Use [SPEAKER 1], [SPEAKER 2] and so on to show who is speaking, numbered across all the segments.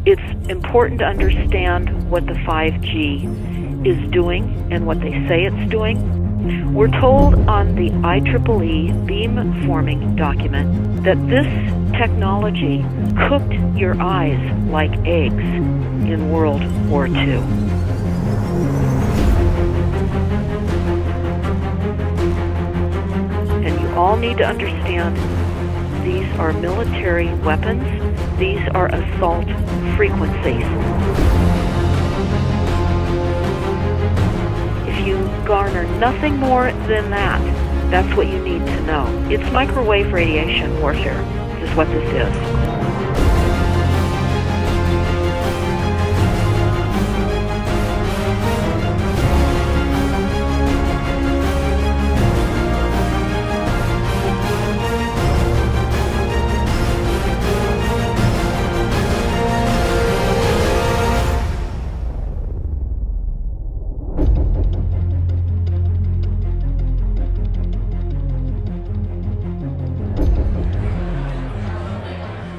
[SPEAKER 1] It's important to understand what the 5G is doing and what they say it's doing. We're told on the IEEE beamforming document that this technology cooked your eyes like eggs in World War II. And you all need to understand these are military weapons. These are assault frequencies. If you garner nothing more than that, that's what you need to know. It's microwave radiation warfare, is what this is.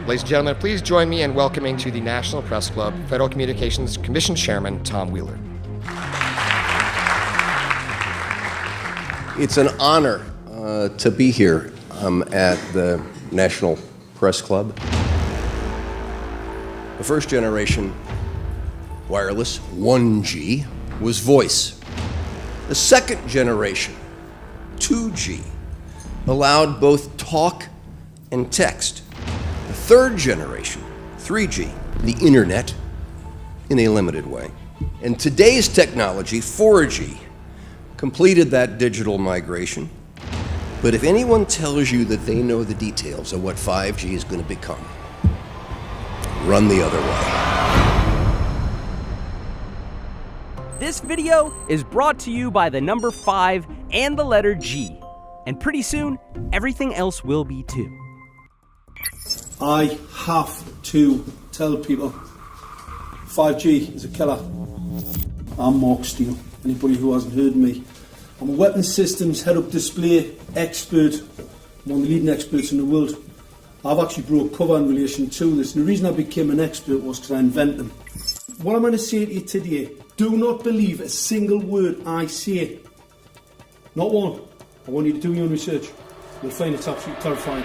[SPEAKER 2] Ladies and gentlemen, please join me in welcoming to the National Press Club Federal Communications Commission Chairman Tom Wheeler.
[SPEAKER 3] It's an honor to be here at the National Press Club. The first generation wireless, 1G, was voice. The second generation, 2G, allowed both talk and text. The third generation, 3G, the internet, in a limited way. And today's technology, 4G, completed that digital migration. But if anyone tells you that they know the details of what 5G is going to become, run the other way.
[SPEAKER 4] This video is brought to you by the number 5 and the letter G. And pretty soon, everything else will be too.
[SPEAKER 5] I have to tell people 5G is a killer. I'm Mark Steele. Anybody who hasn't heard me, I'm a weapons systems head-up display expert. I'm one of the leading experts in the world. I've actually broke cover in relation to this, and the reason I became an expert was because I invented them. What I'm going to say to you today, do not believe a single word I say. Not one. I want you to do your own research. You'll find it's absolutely terrifying.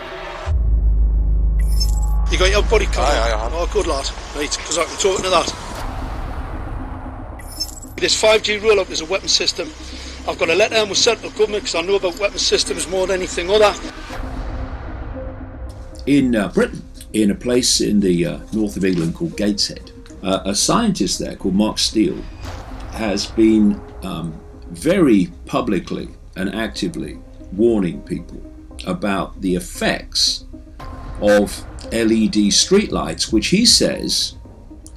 [SPEAKER 5] You got your body card?
[SPEAKER 6] Aye.
[SPEAKER 5] Oh, good lad. Right, because I can talk to that. This 5G rollout is a weapon system. I've got a letter in with central government because I know about weapon systems more than anything other.
[SPEAKER 6] In Britain, in a place in the north of England called Gateshead, a scientist there called Mark Steele has been very publicly and actively warning people about the effects of LED streetlights, which he says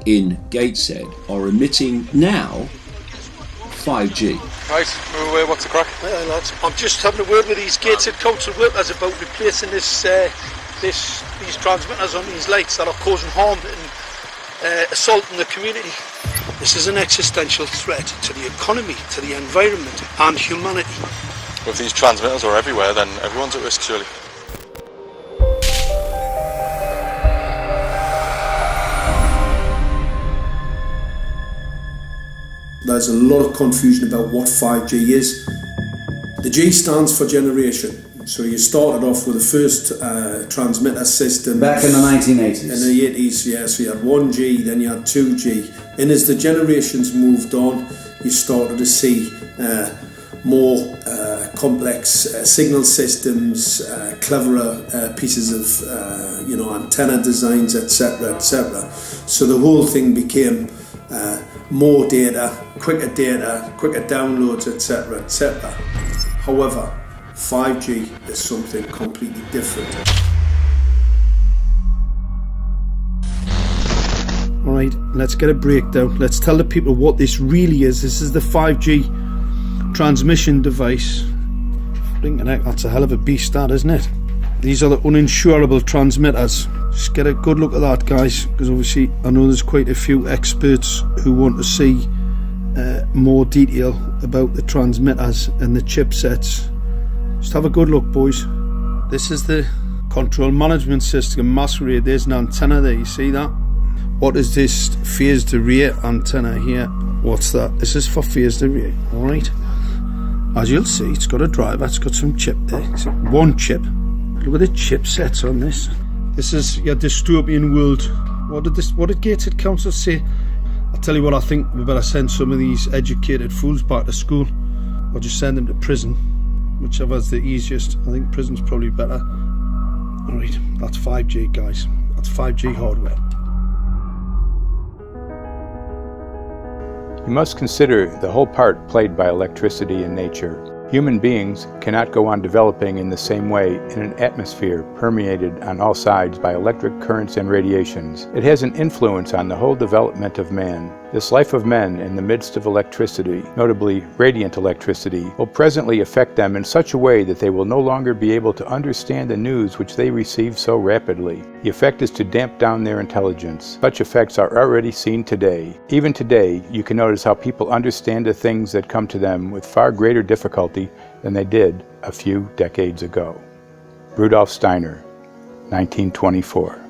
[SPEAKER 6] in Gateshead are emitting now 5G.
[SPEAKER 7] Right, what's the crack?
[SPEAKER 5] Hey, lads. I'm just having a word with these Gateshead council workers about replacing these transmitters on these lights that are causing harm and assaulting the community. This is an existential threat to the economy, to the environment and humanity.
[SPEAKER 7] If these transmitters are everywhere, then everyone's at risk, surely.
[SPEAKER 5] There's a lot of confusion about what 5G is. The G stands for generation. So you started off with the first transmitter system.
[SPEAKER 8] Back in the 1980s.
[SPEAKER 5] In the 80s, yeah. So you had 1G, then you had 2G. And as the generations moved on, you started to see more complex signal systems, cleverer pieces of antenna designs, etc., etc. So the whole thing became more data, quicker downloads, etc., etc. However, 5G is something completely different. Alright, let's get a breakdown. Let's tell the people what this really is. This is the 5G transmission device. Blinking heck, that's a hell of a beast, that, isn't it? These are the uninsurable transmitters. Just get a good look at that, guys, because obviously I know there's quite a few experts who want to see more detail about the transmitters and the chipsets. Just have a good look, boys. This is the control management system masquerade. There's an antenna there, you see that? What is this phased array antenna here? What's that? This is for phased array, alright? As you'll see, it's got a driver, it's got some chip there. It's one chip. Look at the chipsets on this. This is your dystopian world. What did Gateshead Council say? I'll tell you what, I think we better send some of these educated fools back to school, or just send them to prison, whichever's the easiest. I think prison's probably better. Alright, that's 5G, guys. That's 5G hardware.
[SPEAKER 8] You must consider the whole part played by electricity in nature. Human beings cannot go on developing in the same way in an atmosphere permeated on all sides by electric currents and radiations. It has an influence on the whole development of man. This life of men in the midst of electricity, notably radiant electricity, will presently affect them in such a way that they will no longer be able to understand the news which they receive so rapidly. The effect is to damp down their intelligence. Such effects are already seen today. Even today, you can notice how people understand the things that come to them with far greater difficulty than they did a few decades ago. Rudolf Steiner, 1924.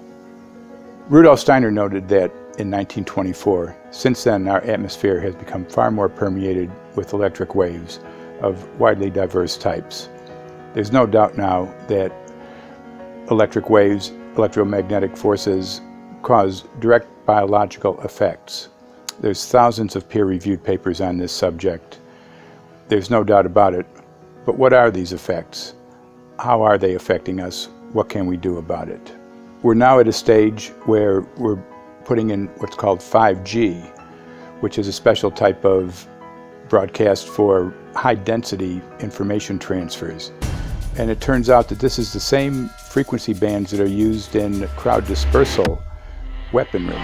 [SPEAKER 8] Rudolf Steiner noted that in 1924, since then our atmosphere has become far more permeated with electric waves of widely diverse types. There's no doubt now that electric waves, electromagnetic forces, cause direct biological effects. There's thousands of peer-reviewed papers on this subject. There's no doubt about it. But what are these effects? How are they affecting us? What can we do about it? We're now at a stage where we're putting in what's called 5G, which is a special type of broadcast for high-density information transfers. And it turns out that this is the same frequency bands that are used in crowd dispersal weaponry.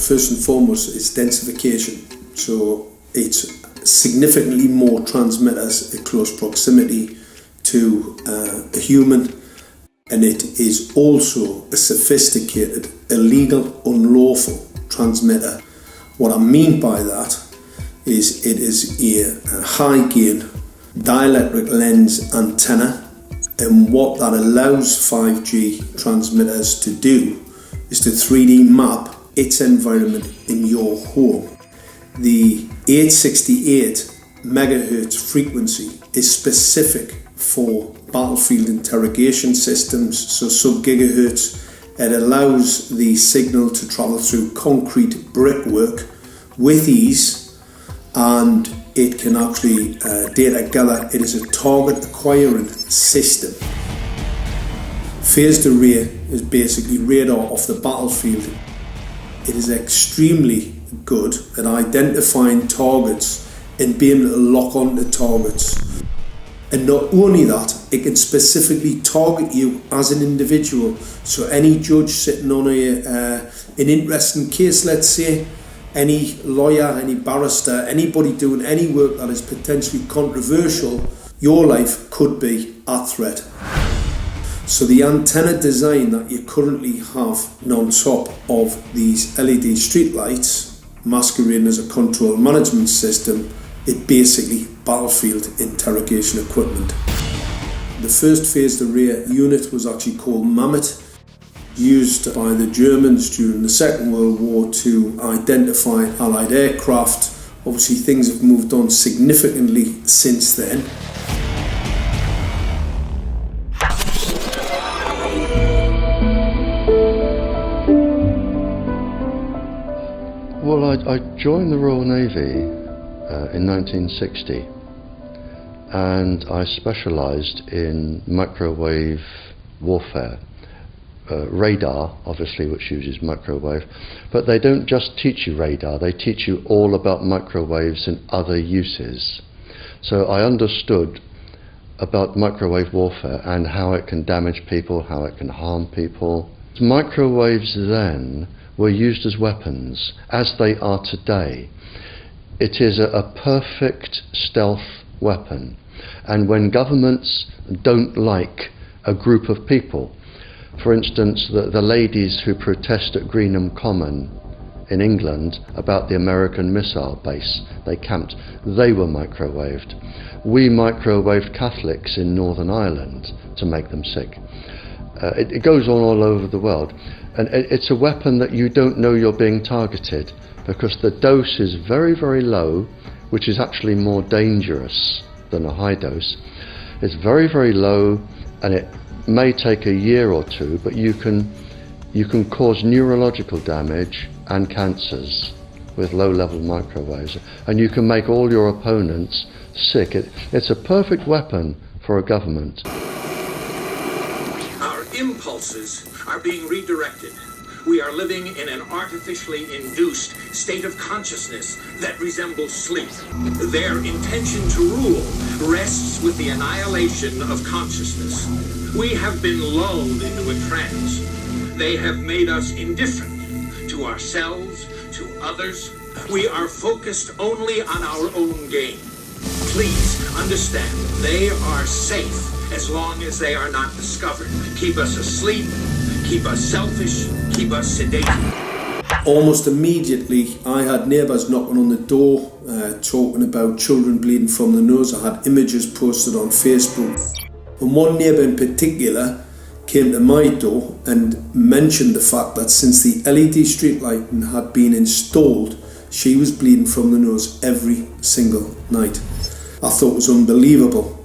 [SPEAKER 5] First and foremost, is densification. So it's significantly more transmitters at close proximity to a human, and it is also a sophisticated, illegal, unlawful transmitter. What I mean by that is it is a high gain dielectric lens antenna, and what that allows 5G transmitters to do is to 3D map its environment in your home. The 868 megahertz frequency is specific for battlefield interrogation systems, so sub-gigahertz. It allows the signal to travel through concrete brickwork with ease, and it can actually data gather. It is a target acquiring system. Phased array is basically radar off the battlefield. It is extremely good at identifying targets and being able to lock onto targets. And not only that, it can specifically target you as an individual. So any judge sitting on an interesting case, let's say, any lawyer, any barrister, anybody doing any work that is potentially controversial, your life could be at threat. So the antenna design that you currently have on top of these LED street lights, masquerading as a control management system, it basically battlefield interrogation equipment. The first phased array unit was actually called Mammoth, used by the Germans during the Second World War to identify Allied aircraft. Obviously things have moved on significantly since then.
[SPEAKER 9] Well, I joined the Royal Navy in 1960, and I specialised in microwave warfare. Radar, obviously, which uses microwave, but they don't just teach you radar, they teach you all about microwaves and other uses. So I understood about microwave warfare and how it can damage people, how it can harm people. Microwaves then were used as weapons, as they are today. It is a perfect stealth weapon, and when governments don't like a group of people, For instance, the ladies who protest at Greenham Common in England about the American missile base they camped, they were microwaved. We microwaved Catholics in Northern Ireland to make them sick. It goes on all over the world. And it's a weapon that you don't know you're being targeted, because the dose is very, very low, which is actually more dangerous than a high dose. It's very, very low, and it may take a year or two, but you can cause neurological damage and cancers with low-level microwaves, and you can make all your opponents sick. It's a perfect weapon for a government.
[SPEAKER 10] Our impulses are being redirected. We are living in an artificially induced state of consciousness that resembles sleep. Their intention to rule rests with the annihilation of consciousness. We have been lulled into a trance. They have made us indifferent to ourselves, to others. We are focused only on our own gain. Please understand, they are safe as long as they are not discovered. Keep us asleep, keep us selfish, keep us sedated.
[SPEAKER 5] Almost immediately, I had neighbours knocking on the door, talking about children bleeding from the nose. I had images posted on Facebook. And one neighbour in particular came to my door and mentioned the fact that since the LED street lighting had been installed, she was bleeding from the nose every single night. I thought it was unbelievable.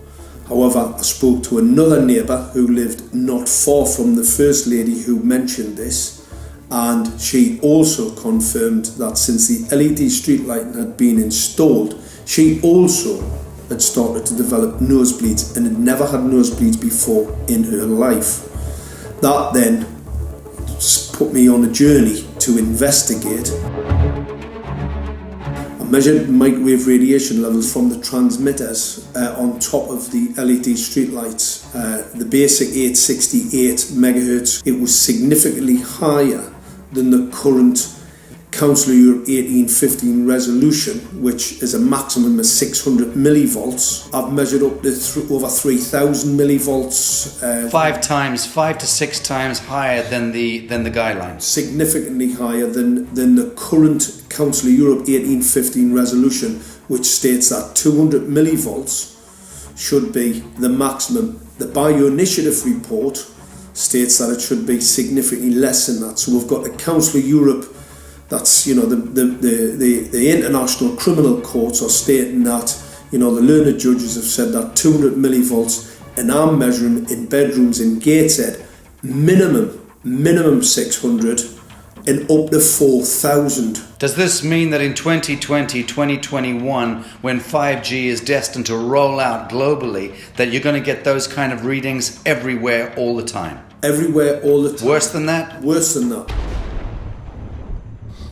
[SPEAKER 5] However, I spoke to another neighbour who lived not far from the first lady who mentioned this, and she also confirmed that since the LED street lighting had been installed, she also had started to develop nosebleeds and had never had nosebleeds before in her life. That then put me on a journey to investigate. I measured microwave radiation levels from the transmitters on top of the LED streetlights. The basic 868 megahertz, it was significantly higher than the current Council of Europe 1815 resolution, which is a maximum of 600 millivolts. I've measured up to over 3,000 millivolts.
[SPEAKER 11] 5 to 6 times higher than the guidelines.
[SPEAKER 5] Significantly higher than the current Council of Europe 1815 resolution, which states that 200 millivolts should be the maximum. The Bioinitiative report states that it should be significantly less than that. So we've got the Council of Europe, that's, you know, the international criminal courts are stating that, you know, the learned judges have said that 200 millivolts, and I'm measuring in bedrooms in Gateshead minimum 600 and up to 4,000.
[SPEAKER 11] Does this mean that in 2020, 2021, when 5G is destined to roll out globally, that you're going to get those kind of readings everywhere all the time?
[SPEAKER 5] Everywhere all the time.
[SPEAKER 11] Worse than that?
[SPEAKER 5] Worse than that.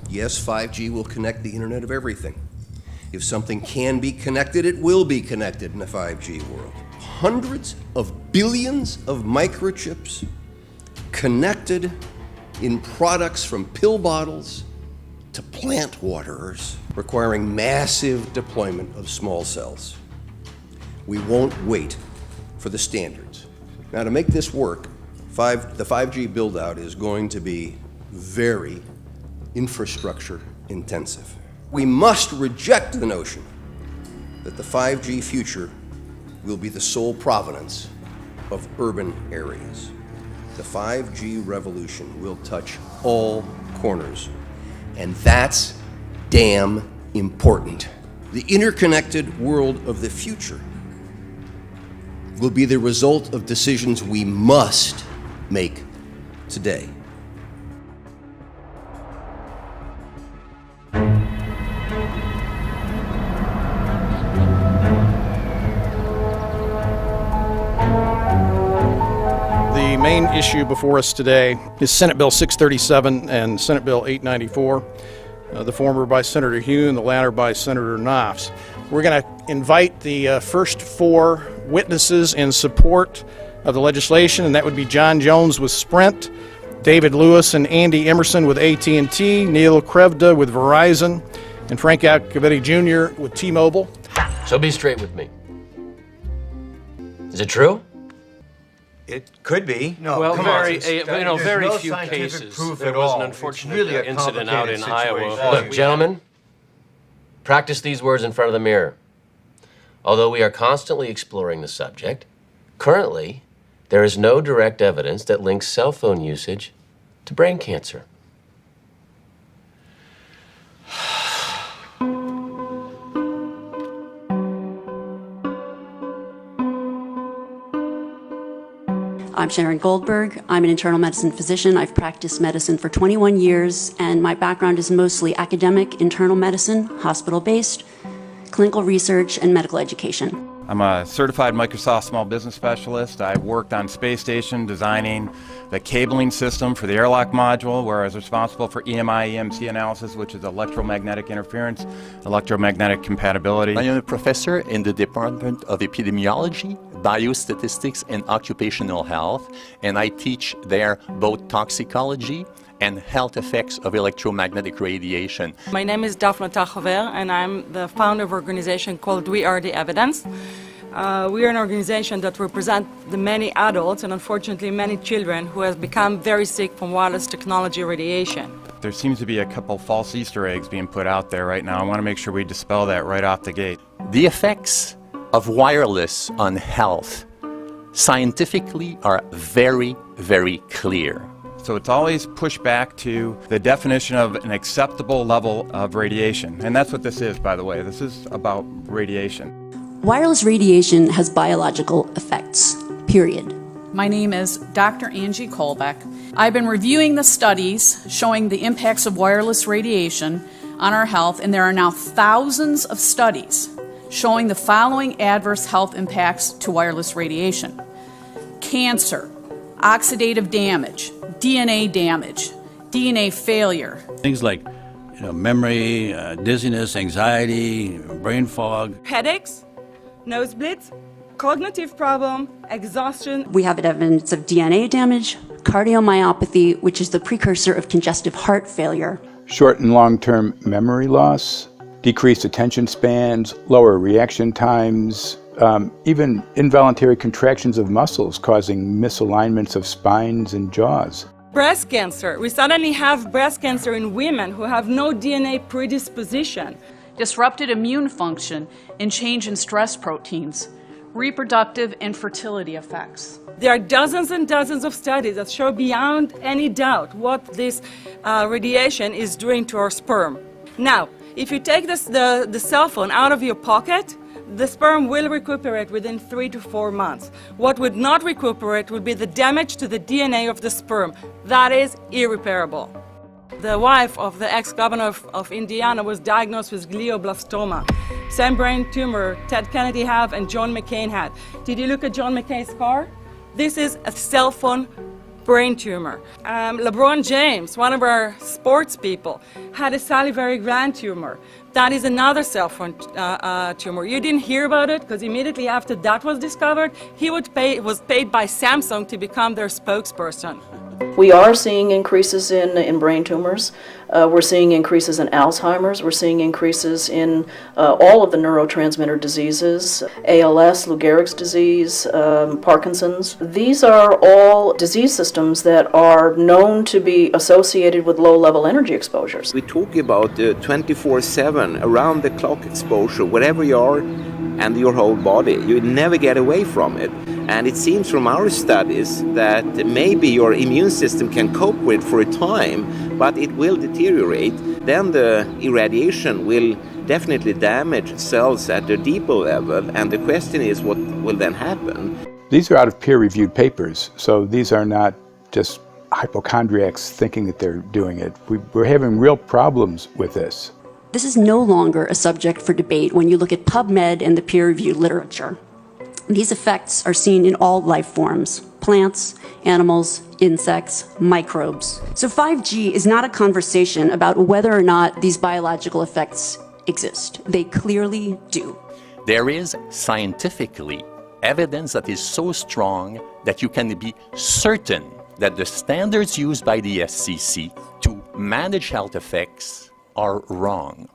[SPEAKER 3] Yes, 5G will connect the Internet of everything. If something can be connected, it will be connected in a 5G world. Hundreds of billions of microchips connected in products from pill bottles to plant waterers, requiring massive deployment of small cells. We won't wait for the standards. Now, to make this work, the 5G build-out is going to be very infrastructure intensive. We must reject the notion that the 5G future will be the sole provenance of urban areas. The 5G revolution will touch all corners, and that's damn important. The interconnected world of the future will be the result of decisions we must make today.
[SPEAKER 12] The main issue before us today is Senate Bill 637 and Senate Bill 894, the former by Senator Hugh and the latter by Senator Knopf. We're going to invite the first four witnesses in support of the legislation, and that would be John Jones with Sprint, David Lewis and Andy Emerson with AT&T, Neil Krevda with Verizon, and Frank Iacovetti Jr. with T-Mobile.
[SPEAKER 13] So be straight with me. Is it true? It could be.
[SPEAKER 14] No, well, very few cases. There was an unfortunate incident out in Iowa.
[SPEAKER 15] Look, gentlemen, practice these words in front of the mirror. Although we are constantly exploring the subject, currently, there is no direct evidence that links cell phone usage to brain cancer.
[SPEAKER 16] I'm Sharon Goldberg. I'm an internal medicine physician. I've practiced medicine for 21 years, and my background is mostly academic, internal medicine, hospital-based, clinical research, and medical education.
[SPEAKER 17] I'm a certified Microsoft small business specialist. I've worked on space station designing the cabling system for the airlock module, where I was responsible for EMI/EMC analysis, which is electromagnetic interference, electromagnetic compatibility.
[SPEAKER 18] I am a professor in the Department of Epidemiology, Biostatistics, and Occupational Health, and I teach there both toxicology and health effects of electromagnetic radiation.
[SPEAKER 19] My name is Daphne Tachover, and I'm the founder of an organization called We Are the Evidence. We are an organization that represents the many adults and unfortunately many children who have become very sick from wireless technology radiation.
[SPEAKER 17] There seems to be a couple false Easter eggs being put out there right now. I want to make sure we dispel that right off the gate.
[SPEAKER 18] The effects of wireless on health scientifically are very, very clear.
[SPEAKER 17] So it's always pushed back to the definition of an acceptable level of radiation. And that's what this is, by the way. This is about radiation.
[SPEAKER 16] Wireless radiation has biological effects, period.
[SPEAKER 20] My name is Dr. Angie Kolbeck. I've been reviewing the studies showing the impacts of wireless radiation on our health, and there are now thousands of studies showing the following adverse health impacts to wireless radiation: cancer, oxidative damage, DNA damage, DNA failure.
[SPEAKER 21] Things like memory, dizziness, anxiety, brain fog.
[SPEAKER 19] Headaches, nosebleeds, cognitive problem, exhaustion.
[SPEAKER 16] We have evidence of DNA damage, cardiomyopathy, which is the precursor of congestive heart failure.
[SPEAKER 8] Short and long-term memory loss, decreased attention spans, lower reaction times, even involuntary contractions of muscles causing misalignments of spines and jaws.
[SPEAKER 19] Breast cancer. We suddenly have breast cancer in women who have no DNA predisposition.
[SPEAKER 20] Disrupted immune function and change in stress proteins, reproductive and fertility effects.
[SPEAKER 19] There are dozens and dozens of studies that show beyond any doubt what this radiation is doing to our sperm. Now, if you take the cell phone out of your pocket, the sperm will recuperate within 3 to 4 months. What would not recuperate would be the damage to the DNA of the sperm. That is irreparable. The wife of the ex-governor of Indiana was diagnosed with glioblastoma. Same brain tumor Ted Kennedy had and John McCain had. Did you look at John McCain's scar? This is a cell phone brain tumor. LeBron James, one of our sports people, had a salivary gland tumor. That is another cell phone tumor. You didn't hear about it because immediately after that was discovered, he was paid by Samsung to become their spokesperson.
[SPEAKER 22] We are seeing increases in brain tumors. We're seeing increases in Alzheimer's. We're seeing increases in all of the neurotransmitter diseases, ALS, Lou Gehrig's disease, Parkinson's. These are all disease systems that are known to be associated with low-level energy exposures.
[SPEAKER 23] We talk about 24/7, around-the-clock exposure, wherever you are and your whole body. You never get away from it. And it seems from our studies that maybe your immune system can cope with for a time, but it will deteriorate. Then the irradiation will definitely damage cells at a deeper level, and the question is what will then happen?
[SPEAKER 8] These are out of peer-reviewed papers, so these are not just hypochondriacs thinking that they're doing it. We're having real problems with this.
[SPEAKER 16] This is no longer a subject for debate when you look at PubMed and the peer-reviewed literature. These effects are seen in all life forms: plants, animals, insects, microbes. So 5G is not a conversation about whether or not these biological effects exist. They clearly do.
[SPEAKER 18] There is scientifically evidence that is so strong that you can be certain that the standards used by the FCC to manage health effects are wrong.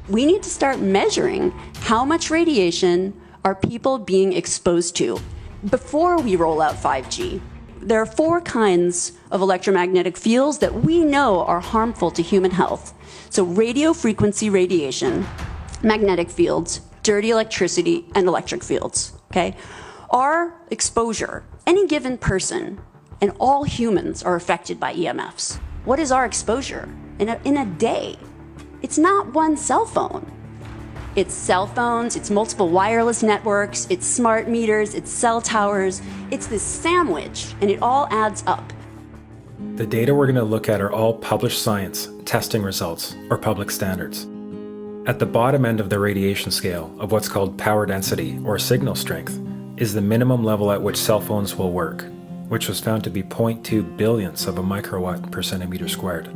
[SPEAKER 16] We need to start measuring how much radiation are people being exposed to. before we roll out 5G, there are 4 kinds of electromagnetic fields that we know are harmful to human health. So radio frequency radiation, magnetic fields, dirty electricity, and electric fields, okay? Our exposure, any given person, and all humans are affected by EMFs. What is our exposure in a day? It's not one cell phone. It's cell phones, it's multiple wireless networks, it's smart meters, it's cell towers. It's this sandwich, and it all adds up.
[SPEAKER 1] The data we're going to look at are all published science, testing results, or public standards. At the bottom end of the radiation scale of what's called power density, or signal strength, is the minimum level at which cell phones will work, which was found to be 0.2 billionths of a microwatt per centimeter squared.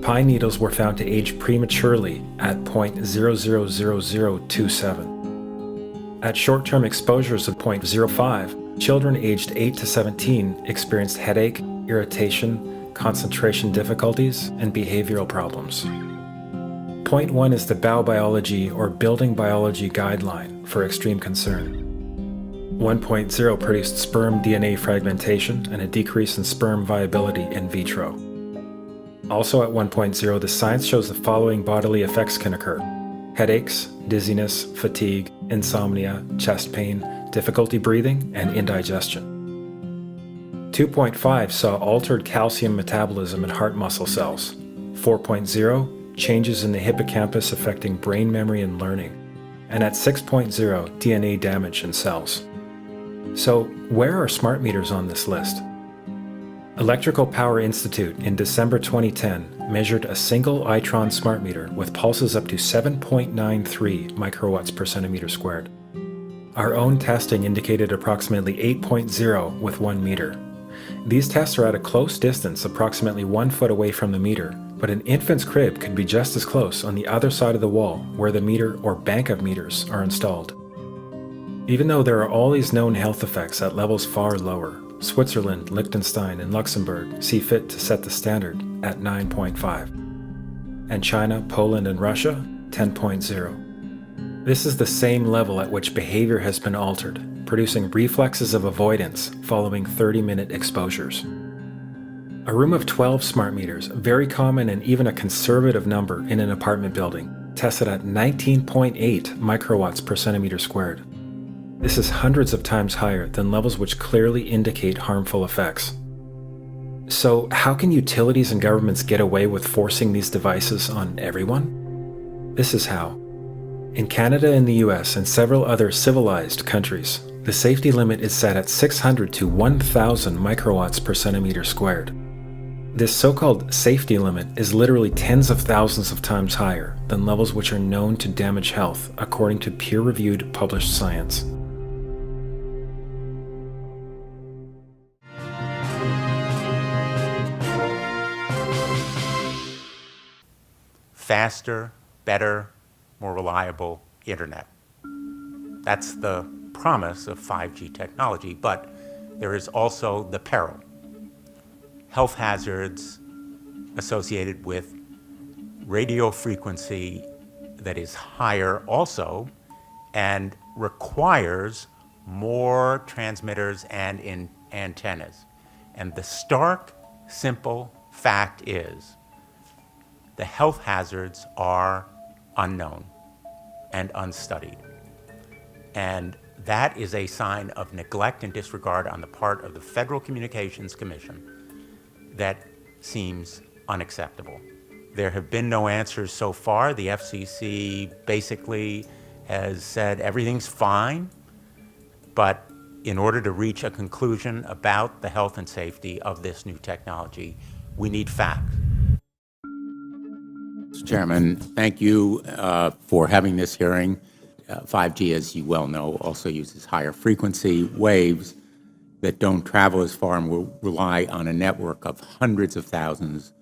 [SPEAKER 1] Pine needles were found to age prematurely at 0.000027. At short-term exposures of 0.05, children aged 8 to 17 experienced headache, irritation, concentration difficulties, and behavioral problems. 0.1 is the biobiology or building biology guideline for extreme concern. 1.0 produced sperm DNA fragmentation and a decrease in sperm viability in vitro. Also at 1.0, the science shows the following bodily effects can occur: headaches, dizziness, fatigue, insomnia, chest pain, difficulty breathing, and indigestion. 2.5 saw altered calcium metabolism in heart muscle cells. 4.0, changes in the hippocampus affecting brain memory and learning. And at 6.0, DNA damage in cells. So, where are smart meters on this list? Electrical Power Institute in December 2010 measured a single Itron smart meter with pulses up to 7.93 microwatts per centimeter squared. Our own testing indicated approximately 8.0 with 1 meter. These tests are at a close distance, approximately 1 foot away from the meter, but an infant's crib could be just as close on the other side of the wall where the meter or bank of meters are installed. Even though there are all these known health effects at levels far lower, Switzerland, Liechtenstein, and Luxembourg see fit to set the standard at 9.5. And China, Poland, and Russia, 10.0. This is the same level at which behavior has been altered, producing reflexes of avoidance following 30-minute exposures. A room of 12 smart meters, very common and even a conservative number in an apartment building, tested at 19.8 microwatts per centimeter squared. This is hundreds of times higher than levels which clearly indicate harmful effects. So, how can utilities and governments get away with forcing these devices on everyone? This is how. In Canada and the US and several other civilized countries, the safety limit is set at 600 to 1,000 microwatts per centimeter squared. This so-called safety limit is literally tens of thousands of times higher than levels which are known to damage health, according to peer-reviewed published science.
[SPEAKER 2] Faster, better, more reliable internet. That's the promise of 5G technology, but there is also the peril. Health hazards associated with radio frequency that is higher also and requires more transmitters and antennas. And the stark, simple fact is the health hazards are unknown and unstudied. And that is a sign of neglect and disregard on the part of the Federal Communications Commission that seems unacceptable. There have been no answers so far. The FCC basically has said everything's fine, but in order to reach a conclusion about the health and safety of this new technology, we need facts.
[SPEAKER 13] Mr. Chairman, thank you for having this hearing. 5G, as you well know, also uses higher frequency waves that don't travel as far and will rely on a network of hundreds of thousands,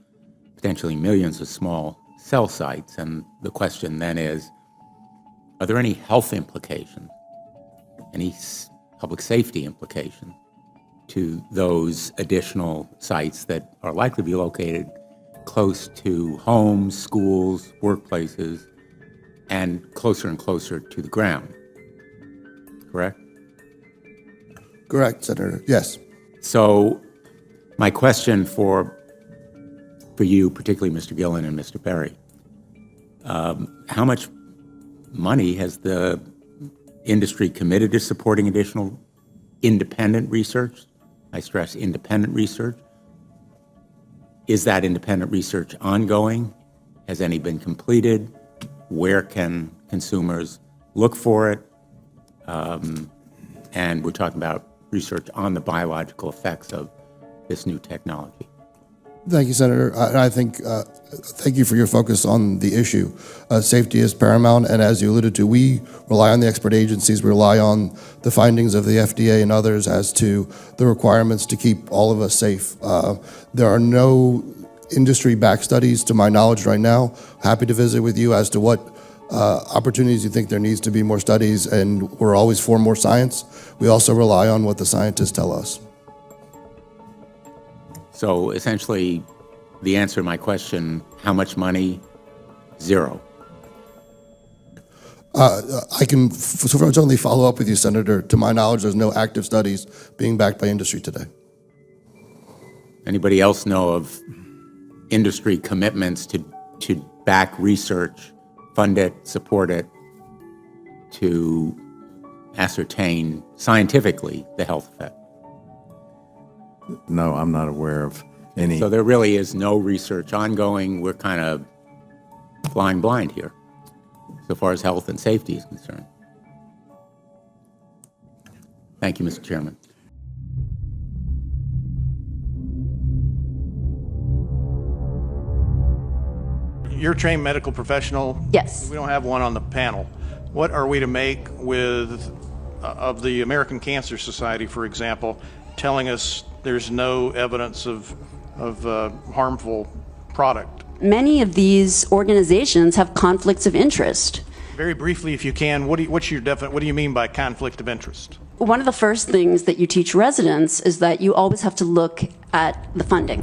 [SPEAKER 13] potentially millions of small cell sites. And the question then is, are there any health implications, any public safety implications to those additional sites that are likely to be located close to homes, schools, workplaces, and closer to the ground, correct?
[SPEAKER 4] Correct, Senator. Yes.
[SPEAKER 13] So my question for you, particularly Mr. Gillen and Mr. Berry, how much money has the industry committed to supporting additional independent research? I stress independent research. Is that independent research ongoing? Has any been completed? Where can consumers look for it? And we're talking about research on the biological effects of this new technology.
[SPEAKER 4] Thank you, Senator. I think, thank you for your focus on the issue. Safety is paramount, and as you alluded to, we rely on the expert agencies, we rely on the findings of the FDA and others as to the requirements to keep all of us safe. There are no industry-backed studies, to my knowledge right now. Happy to visit with you as to what opportunities you think there needs to be more studies, and we're always for more science. We also rely on what the scientists tell us.
[SPEAKER 13] So essentially, the answer to my question, how much money? Zero.
[SPEAKER 4] I can certainly follow up with you, Senator. To my knowledge, there's no active studies being backed by industry today.
[SPEAKER 13] Anybody else know of industry commitments to back research, fund it, support it, to ascertain scientifically the health effect?
[SPEAKER 6] No, I'm not aware of any.
[SPEAKER 13] So there really is no research ongoing. We're kind of flying blind here, so far as health and safety is concerned. Thank you, Mr. Chairman.
[SPEAKER 12] You're a trained medical professional.
[SPEAKER 16] Yes.
[SPEAKER 12] We don't have one on the panel. What are we to make of the American Cancer Society, for example, telling us there's no evidence of harmful product?
[SPEAKER 16] Many of these organizations have conflicts of interest.
[SPEAKER 12] Very briefly, if you can, what do you mean by conflict of interest?
[SPEAKER 16] One of the first things that you teach residents is that you always have to look at the funding.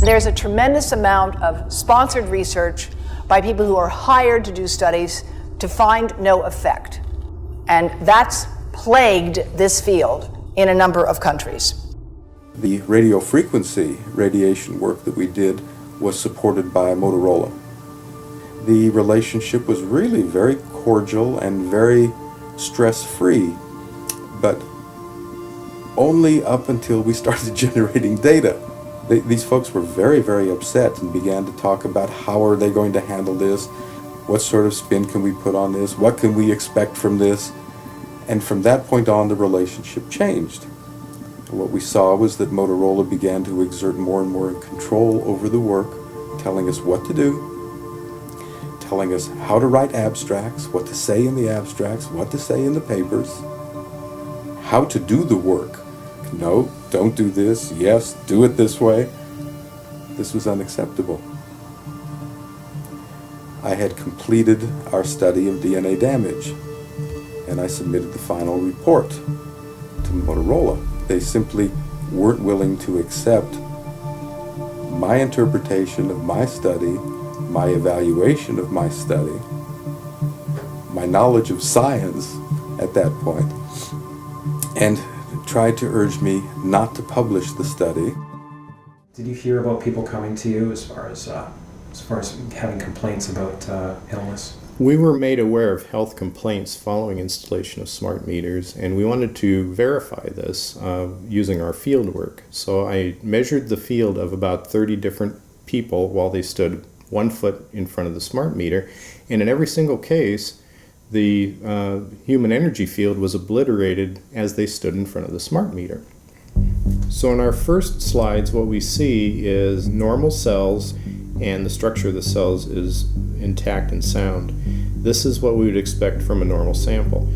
[SPEAKER 7] There's a tremendous amount of sponsored research by people who are hired to do studies to find no effect. And that's plagued this field in a number of countries.
[SPEAKER 6] The radio frequency radiation work that we did was supported by Motorola. The relationship was really very cordial and very stress-free, but only up until we started generating data. These folks were very, very upset and began to talk about how are they going to handle this, what sort of spin can we put on this, what can we expect from this, and from that point on the relationship changed. What we saw was that Motorola began to exert more and more control over the work, telling us what to do, telling us how to write abstracts, what to say in the abstracts, what to say in the papers, how to do the work. No, don't do this. Yes, do it this way. This was unacceptable. I had completed our study of DNA damage, and I submitted the final report to Motorola. They simply weren't willing to accept my interpretation of my study, my evaluation of my study, my knowledge of science at that point, and tried to urge me not to publish the study.
[SPEAKER 1] Did you hear about people coming to you as far as having complaints about illness?
[SPEAKER 24] We were made aware of health complaints following installation of smart meters, and we wanted to verify this using our field work. So I measured the field of about 30 different people while they stood 1 foot in front of the smart meter, and in every single case, the human energy field was obliterated as they stood in front of the smart meter. So in our first slides, what we see is normal cells, and the structure of the cells is intact and sound. This is what we would expect from a normal sample.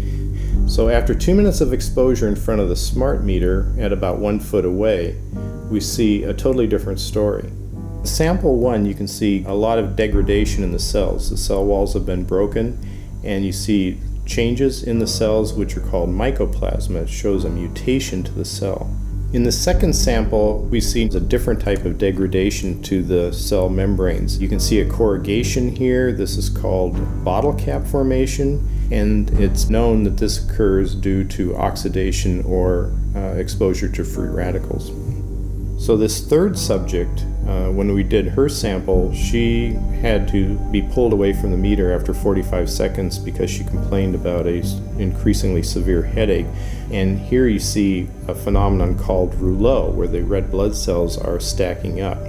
[SPEAKER 24] So after 2 minutes of exposure in front of the smart meter at about 1 foot away, we see a totally different story. Sample 1, you can see a lot of degradation in the cells. The cell walls have been broken, and you see changes in the cells which are called mycoplasma. It shows a mutation to the cell. In the second sample, we see a different type of degradation to the cell membranes. You can see a corrugation here. This is called bottle cap formation, and it's known that this occurs due to oxidation or exposure to free radicals. So this third subject, when we did her sample, she had to be pulled away from the meter after 45 seconds because she complained about an increasingly severe headache. And here you see a phenomenon called rouleau, where the red blood cells are stacking up,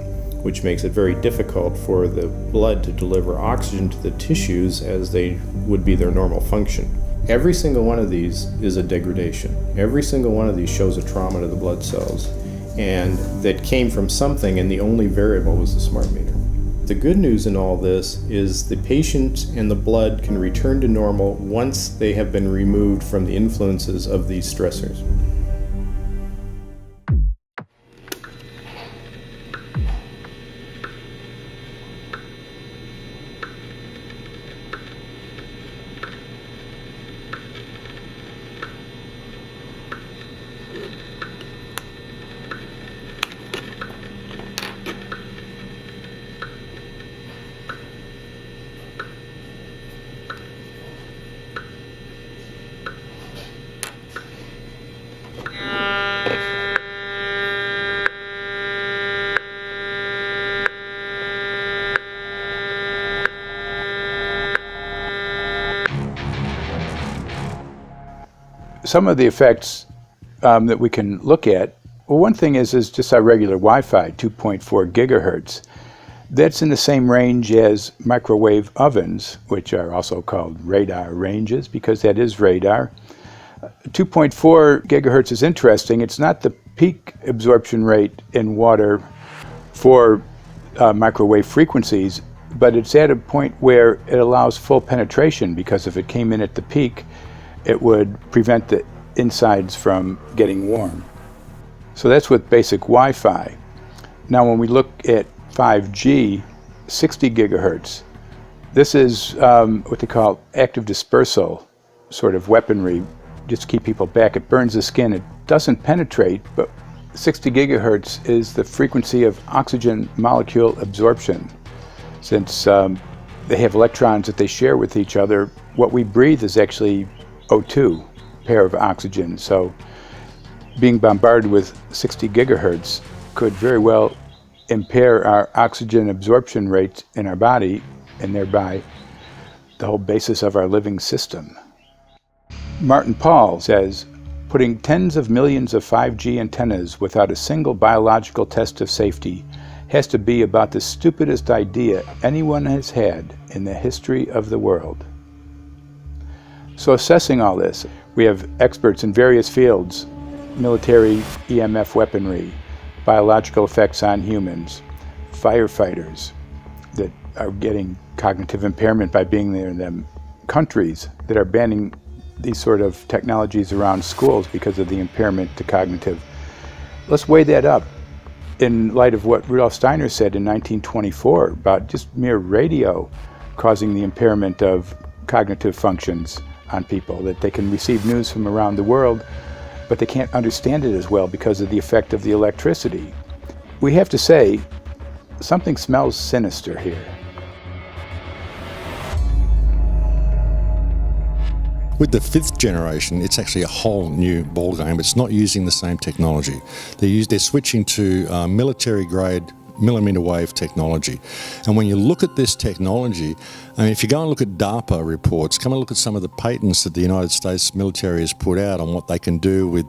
[SPEAKER 24] which makes it very difficult for the blood to deliver oxygen to the tissues as they would be their normal function. Every single one of these is a degradation. Every single one of these shows a trauma to the blood cells, and that came from something, and the only variable was the smart meter. The good news in all this is the patient and the blood can return to normal once they have been removed from the influences of these stressors.
[SPEAKER 8] Some of the effects that we can look at, well, one thing is just our regular Wi-Fi, 2.4 gigahertz. That's in the same range as microwave ovens, which are also called radar ranges, because that is radar. 2.4 gigahertz is interesting. It's not the peak absorption rate in water for microwave frequencies, but it's at a point where it allows full penetration, because if it came in at the peak, it would prevent the insides from getting warm. So that's with basic Wi-Fi. Now when we look at 5G, 60 gigahertz, this is what they call active dispersal sort of weaponry, just to keep people back. It burns the skin. It doesn't penetrate, but 60 gigahertz is the frequency of oxygen molecule absorption. Since they have electrons that they share with each other, what we breathe is actually O2, pair of oxygen. So being bombarded with 60 gigahertz could very well impair our oxygen absorption rates in our body, and thereby the whole basis of our living system. Martin Pall says, putting tens of millions of 5G antennas without a single biological test of safety has to be about the stupidest idea anyone has had in the history of the world. So assessing all this, we have experts in various fields: military EMF weaponry, biological effects on humans, firefighters that are getting cognitive impairment by being there in them, countries that are banning these sort of technologies around schools because of the impairment to cognitive. Let's weigh that up in light of what Rudolf Steiner said in 1924 about just mere radio causing the impairment of cognitive functions on people, that they can receive news from around the world, but they can't understand it as well because of the effect of the electricity. We have to say, something smells sinister here.
[SPEAKER 5] With the 5th generation, it's actually a whole new ballgame. It's not using the same technology. They're switching to military-grade millimeter wave technology. And when you look at this technology, I mean, if you go and look at DARPA reports, come and look at some of the patents that the United States military has put out on what they can do with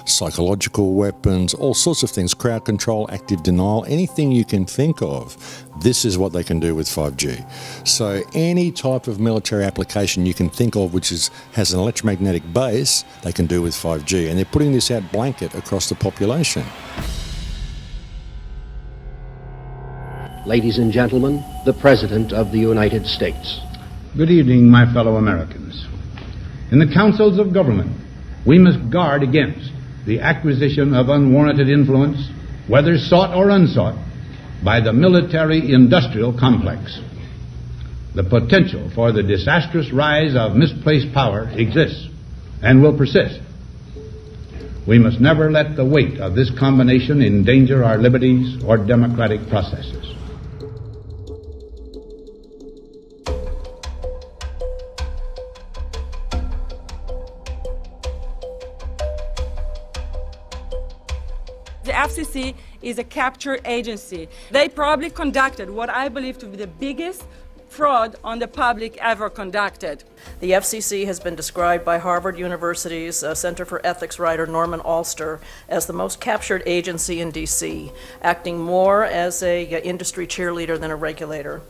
[SPEAKER 5] psychological weapons, all sorts of things, crowd control, active denial, anything you can think of, this is what they can do with 5G. So any type of military application you can think of which has an electromagnetic base, they can do with 5G. And they're putting this out blanket across the population.
[SPEAKER 9] Ladies and gentlemen, the President of the United States.
[SPEAKER 10] Good evening, my fellow Americans. In the councils of government, we must guard against the acquisition of unwarranted influence, whether sought or unsought, by the military-industrial complex. The potential for the disastrous rise of misplaced power exists and will persist. We must never let the weight of this combination endanger our liberties or democratic processes.
[SPEAKER 19] The FCC is a capture agency. They probably conducted what I believe to be the biggest fraud on the public ever conducted.
[SPEAKER 22] The FCC has been described by Harvard University's Center for Ethics writer Norman Alster as the most captured agency in D.C., acting more as an industry cheerleader than a regulator.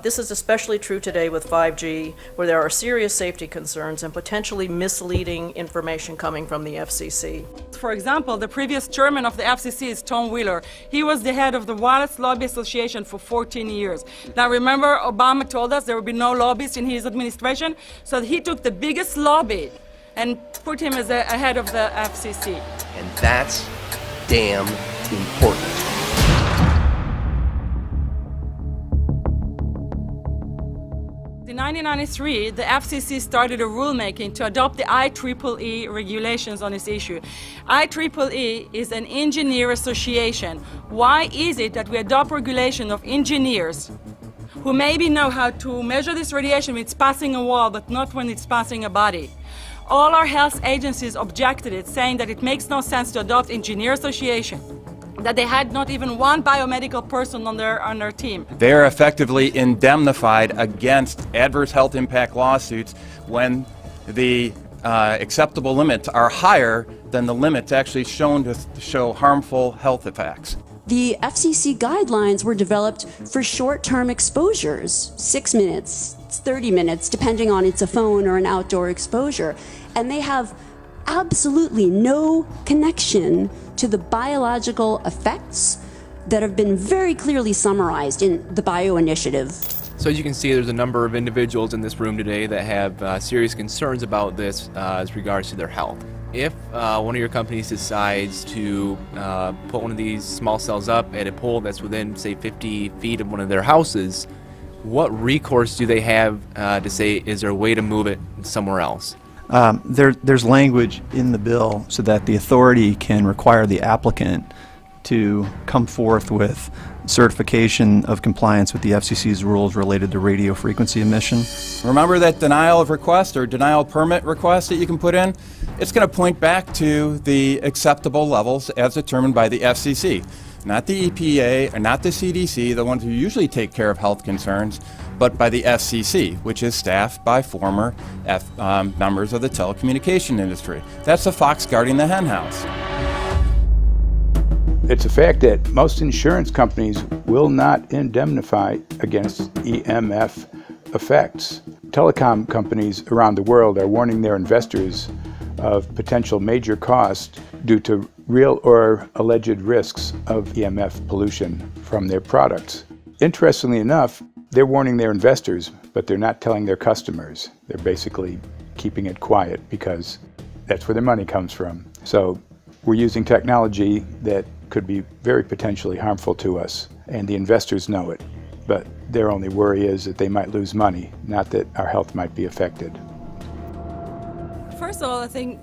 [SPEAKER 22] This is especially true today with 5G, where there are serious safety concerns and potentially misleading information coming from the FCC.
[SPEAKER 19] For example, the previous chairman of the FCC is Tom Wheeler. He was the head of the Wireless Lobby Association for 14 years. Now remember, Obama told us there would be no lobbyists in his administration, so he took the biggest lobby and put him as a head of the FCC.
[SPEAKER 3] And that's damn important.
[SPEAKER 19] In 1993, the FCC started a rulemaking to adopt the IEEE regulations on this issue. IEEE is an engineer association. Why is it that we adopt regulation of engineers who maybe know how to measure this radiation when it's passing a wall, but not when it's passing a body? All our health agencies objected it, saying that it makes no sense to adopt engineer association, that they had not even one biomedical person on their team.
[SPEAKER 17] They are effectively indemnified against adverse health impact lawsuits when the acceptable limits are higher than the limits actually shown to show harmful health effects.
[SPEAKER 16] The FCC guidelines were developed for short-term exposures, 6 minutes, 30 minutes, depending on it's a phone or an outdoor exposure. And they have absolutely no connection to the biological effects that have been very clearly summarized in the Bio Initiative.
[SPEAKER 11] So as you can see, there's a number of individuals in this room today that have serious concerns about this as regards to their health. If one of your companies decides to put one of these small cells up at a pole that's within, say, 50 feet of one of their houses, what recourse do they have to say, is there a way to move it somewhere else?
[SPEAKER 14] There's language in the bill so that the authority can require the applicant to come forth with certification of compliance with the FCC's rules related to radio frequency emission.
[SPEAKER 17] Remember that denial of request or denial permit request that you can put in? It's going to point back to the acceptable levels as determined by the FCC, not the EPA or not the CDC, the ones who usually take care of health concerns, but by the FCC, which is staffed by former members of the telecommunication industry. That's the fox guarding the hen house.
[SPEAKER 8] It's a fact that most insurance companies will not indemnify against EMF effects. Telecom companies around the world are warning their investors of potential major costs due to real or alleged risks of EMF pollution from their products. Interestingly enough, they're warning their investors, but they're not telling their customers. They're basically keeping it quiet because that's where their money comes from. So we're using technology that could be very potentially harmful to us, and the investors know it. But their only worry is that they might lose money, not that our health might be affected.
[SPEAKER 19] First of all, I think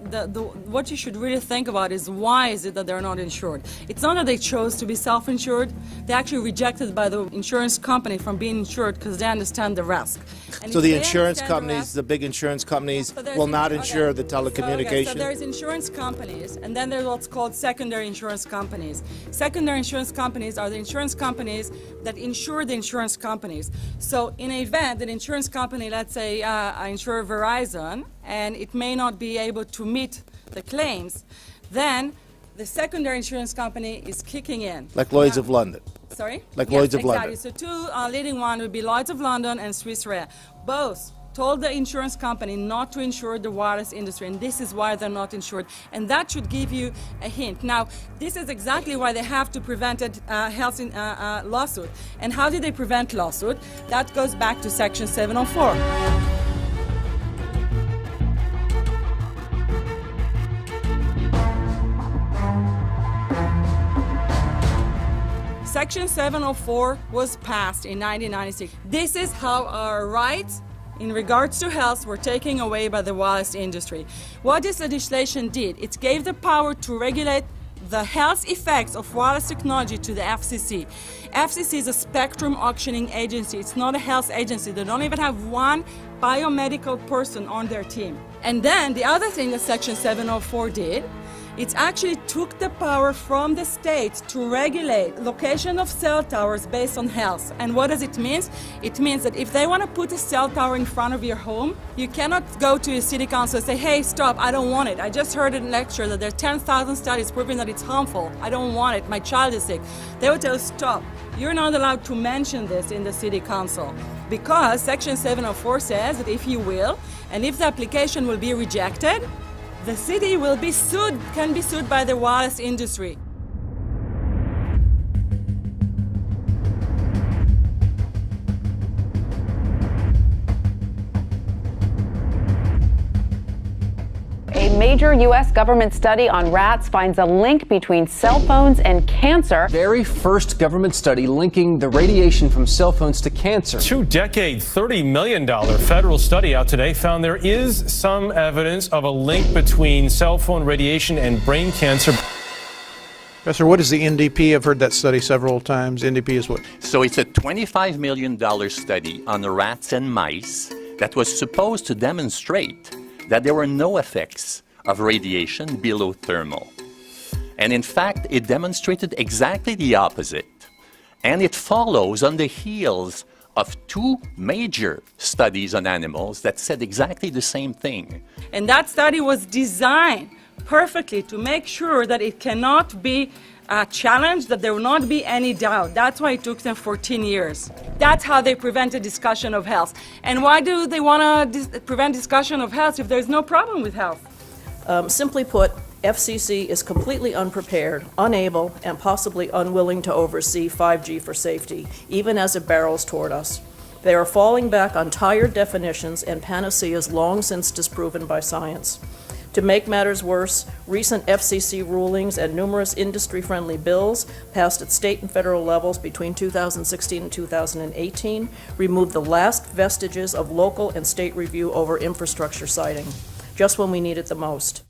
[SPEAKER 19] what you should really think about is why is it that they're not insured? It's not that they chose to be self-insured. They're actually rejected by the insurance company from being insured because they understand the risk. And
[SPEAKER 15] so the insurance companies, the big insurance companies, will not insure the telecommunications?
[SPEAKER 19] So there's insurance companies, and then there's what's called secondary insurance companies. Secondary insurance companies are the insurance companies that insure the insurance companies. So in an event, an insurance company, let's say I insure Verizon, and it may not be able to meet the claims, then the secondary insurance company is kicking in.
[SPEAKER 15] Like Lloyd's of London.
[SPEAKER 19] Sorry?
[SPEAKER 15] Like
[SPEAKER 19] Yes,
[SPEAKER 15] Lloyd's of
[SPEAKER 19] exactly.
[SPEAKER 15] London.
[SPEAKER 19] So two leading one would be Lloyd's of London and Swiss Re. Both told the insurance company not to insure the wireless industry, and this is why they're not insured. And that should give you a hint. Now, this is exactly why they have to prevent a lawsuit. And how did they prevent lawsuit? That goes back to Section 704. Section 704 was passed in 1996. This is how our rights in regards to health were taken away by the wireless industry. What this legislation did, it gave the power to regulate the health effects of wireless technology to the FCC. FCC is a spectrum auctioning agency. It's not a health agency. They don't even have one biomedical person on their team. And then the other thing that Section 704 did, it actually took the power from the states to regulate location of cell towers based on health. And what does it mean? It means that if they want to put a cell tower in front of your home, you cannot go to your city council and say, hey, stop, I don't want it. I just heard in a lecture that there are 10,000 studies proving that it's harmful. I don't want it. My child is sick. They would tell you, stop. You're not allowed to mention this in the city council because Section 704 says that if you will, and if the application will be rejected, the city will be sued, can be sued by the wireless industry.
[SPEAKER 18] A major U.S. government study on rats finds a link between cell phones and cancer.
[SPEAKER 3] Very first government study linking the radiation from cell phones to cancer.
[SPEAKER 20] 2-decade, $30 million federal study out today found there is some evidence of a link between cell phone radiation and brain cancer.
[SPEAKER 12] Professor, what is the NDP? I've heard that study several times. NDP is what?
[SPEAKER 21] So it's a $25 million study on the rats and mice that was supposed to demonstrate that there were no effects of radiation below thermal. And in fact, it demonstrated exactly the opposite. And it follows on the heels of two major studies on animals that said exactly the same thing.
[SPEAKER 19] And that study was designed perfectly to make sure that it cannot be challenged, that there will not be any doubt. That's why it took them 14 years. That's how they prevented discussion of health. And why do they want to prevent discussion of health if there's no problem with health?
[SPEAKER 22] Simply put, FCC is completely unprepared, unable, and possibly unwilling to oversee 5G for safety, even as it barrels toward us. They are falling back on tired definitions and panaceas long since disproven by science. To make matters worse, recent FCC rulings and numerous industry-friendly bills passed at state and federal levels between 2016 and 2018 removed the last vestiges of local and state review over infrastructure siting, just when we need it the most.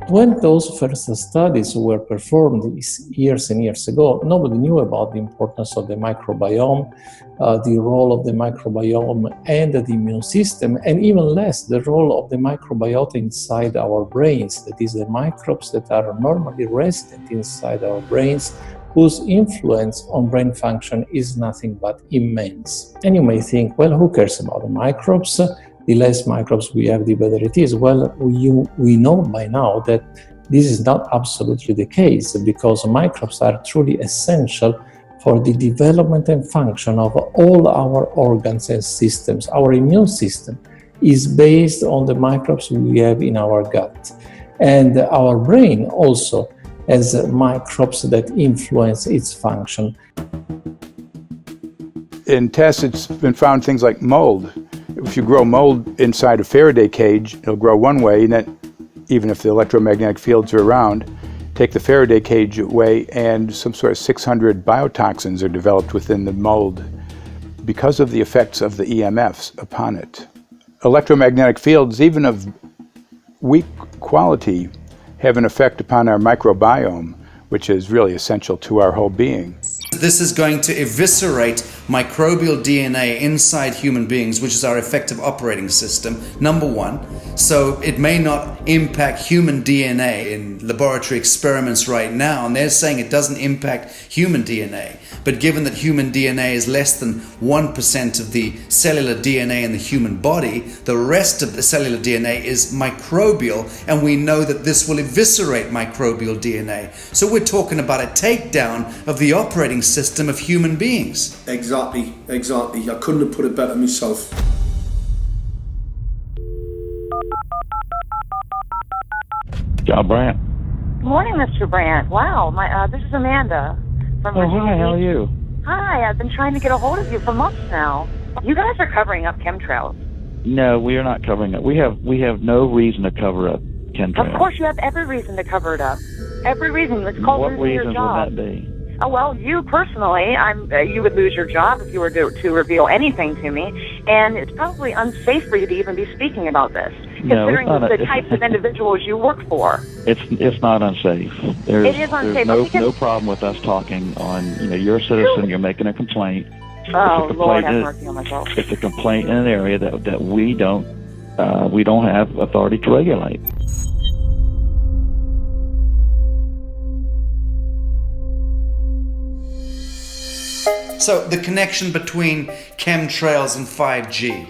[SPEAKER 23] When those first studies were performed years and years ago, nobody knew about the importance of the microbiome, the role of the microbiome and the immune system, and even less the role of the microbiota inside our brains, that is, the microbes that are normally resident inside our brains, whose influence on brain function is nothing but immense. And you may think, well, who cares about the microbes? The less microbes we have, the better it is. Well, we know by now that this is not absolutely the case, because microbes are truly essential for the development and function of all our organs and systems. Our immune system is based on the microbes we have in our gut. And our brain also has microbes that influence its function.
[SPEAKER 8] In tests, it's been found things like mold. If you grow mold inside a Faraday cage, it'll grow one way, and then even if the electromagnetic fields are around, take the Faraday cage away and some sort of 600 biotoxins are developed within the mold because of the effects of the EMFs upon it. Electromagnetic fields, even of weak quality, have an effect upon our microbiome, which is really essential to our whole being.
[SPEAKER 25] This is going to eviscerate microbial DNA inside human beings, which is our effective operating system, number one. So it may not impact human DNA in laboratory experiments right now, and they're saying it doesn't impact human DNA. But given that human DNA is less than 1% of the cellular DNA in the human body, the rest of the cellular DNA is microbial, and we know that this will eviscerate microbial DNA. So we're talking about a takedown of the operating system of human beings.
[SPEAKER 26] Exactly. I couldn't have put it better myself.
[SPEAKER 27] John Brandt.
[SPEAKER 28] Morning, Mr. Brandt. Wow, this is Amanda from Virginia.
[SPEAKER 27] Hi, how are you?
[SPEAKER 28] Hi, I've been trying to get a hold of you for months now. You guys are covering up chemtrails.
[SPEAKER 27] No, we are not covering it. We have no reason to cover up chemtrails.
[SPEAKER 28] Of course, you have every reason to cover it up. Every reason. It's called
[SPEAKER 27] What
[SPEAKER 28] losing your
[SPEAKER 27] reason
[SPEAKER 28] job.
[SPEAKER 27] would that be?
[SPEAKER 28] Oh, well, you personally, you would lose your job if you were to reveal anything to me, and it's probably unsafe for you to even be speaking about this, considering the types of individuals you work for.
[SPEAKER 27] It's not unsafe.
[SPEAKER 28] It is unsafe.
[SPEAKER 27] There's no problem with us talking on, you're a citizen, you're making a complaint.
[SPEAKER 28] Oh, Lord have mercy on myself.
[SPEAKER 27] It's a complaint in an area that we don't have authority to regulate.
[SPEAKER 25] So the connection between chemtrails and 5G.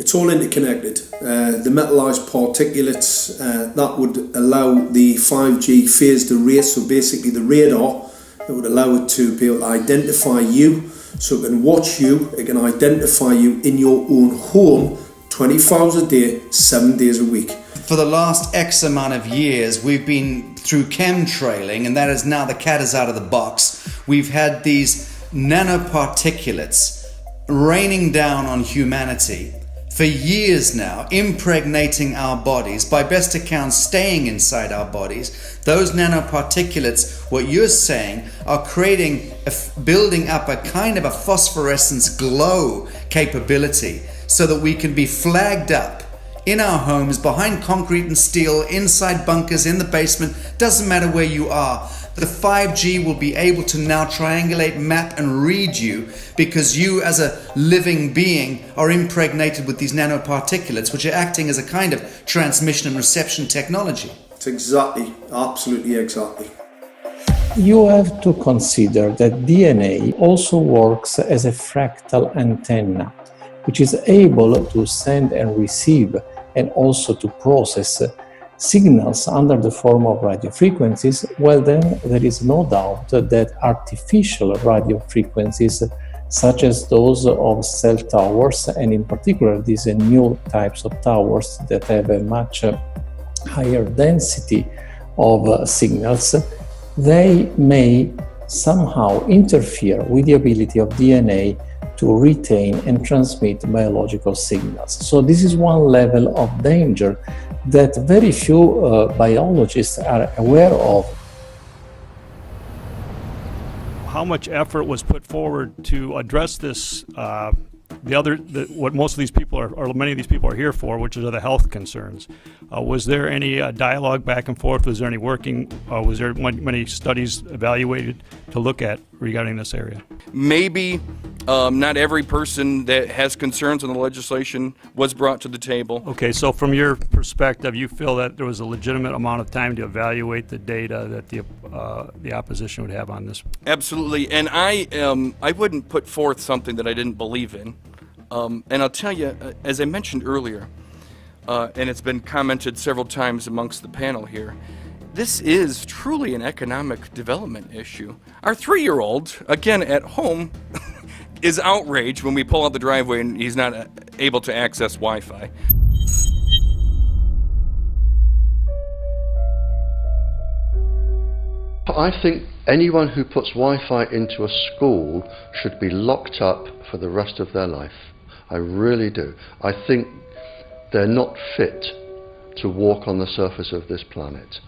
[SPEAKER 26] It's all interconnected. The metallized particulates that would allow the 5G phased array, so basically the radar that would allow it to be able to identify you, so it can watch you, it can identify you in your own home 24 hours a day, 7 days a week.
[SPEAKER 25] For the last X amount of years, we've been through chemtrailing, and that is now the cat is out of the box. We've had these nanoparticulates raining down on humanity for years now, impregnating our bodies, by best accounts staying inside our bodies. Those nanoparticulates, what you're saying, are building up a kind of a phosphorescence glow capability so that we can be flagged up in our homes, behind concrete and steel, inside bunkers, in the basement, doesn't matter where you are. The 5G will be able to now triangulate, map and read you, because you as a living being are impregnated with these nanoparticulates, which are acting as a kind of transmission and reception technology.
[SPEAKER 26] It's exactly, absolutely exactly.
[SPEAKER 23] You have to consider that DNA also works as a fractal antenna, which is able to send and receive and also to process signals under the form of radio frequencies. Well, then there is no doubt that artificial radio frequencies, such as those of cell towers, and in particular these new types of towers that have a much higher density of signals, they may somehow interfere with the ability of DNA to retain and transmit biological signals. So this is one level of danger that very few biologists are aware of.
[SPEAKER 1] How much effort was put forward to address this, what most of these people or many of these people are here for, which are the health concerns? Was there any dialogue back and forth? Was there any working? Was there many studies evaluated to look at regarding this area?
[SPEAKER 2] Maybe not every person that has concerns on the legislation was brought to the table.
[SPEAKER 1] Okay, so from your perspective, you feel that there was a legitimate amount of time to evaluate the data that the opposition would have on this?
[SPEAKER 2] Absolutely, and I wouldn't put forth something that I didn't believe in. And I'll tell you, as I mentioned earlier, and it's been commented several times amongst the panel here, this is truly an economic development issue. Our 3-year-old, again at home, is outraged when we pull out the driveway and he's not able to access Wi-Fi.
[SPEAKER 4] I think anyone who puts Wi-Fi into a school should be locked up for the rest of their life. I really do. I think they're not fit to walk on the surface of this planet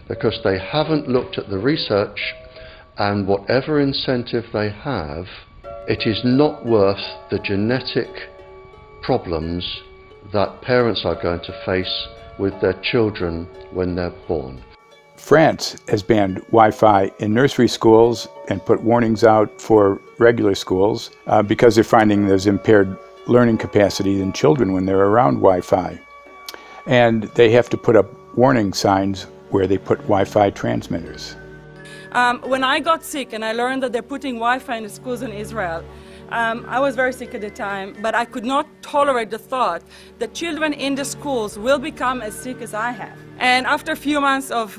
[SPEAKER 4] because they haven't looked at the research, and whatever incentive they have, it is not worth the genetic problems that parents are going to face with their children when they're born.
[SPEAKER 8] France has banned Wi-Fi in nursery schools and put warnings out for regular schools because they're finding there's impaired learning capacity in children when they're around Wi-Fi. And they have to put up warning signs where they put Wi-Fi transmitters.
[SPEAKER 19] When I got sick and I learned that they're putting Wi-Fi in the schools in Israel, I was very sick at the time, but I could not tolerate the thought that children in the schools will become as sick as I have. And after a few months of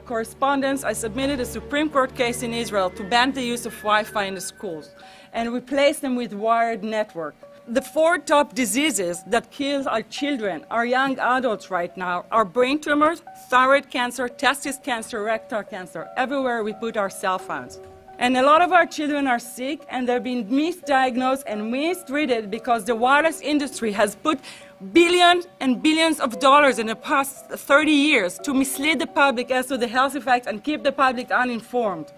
[SPEAKER 19] correspondence, I submitted a Supreme Court case in Israel to ban the use of Wi-Fi in the schools and replace them with wired network. The 4 top diseases that kill our children, our young adults right now, are brain tumors, thyroid cancer, testis cancer, rectal cancer, everywhere we put our cell phones. And a lot of our children are sick and they're being misdiagnosed and mistreated because the wireless industry has put billions and billions of dollars in the past 30 years to mislead the public as to the health effects and keep the public uninformed.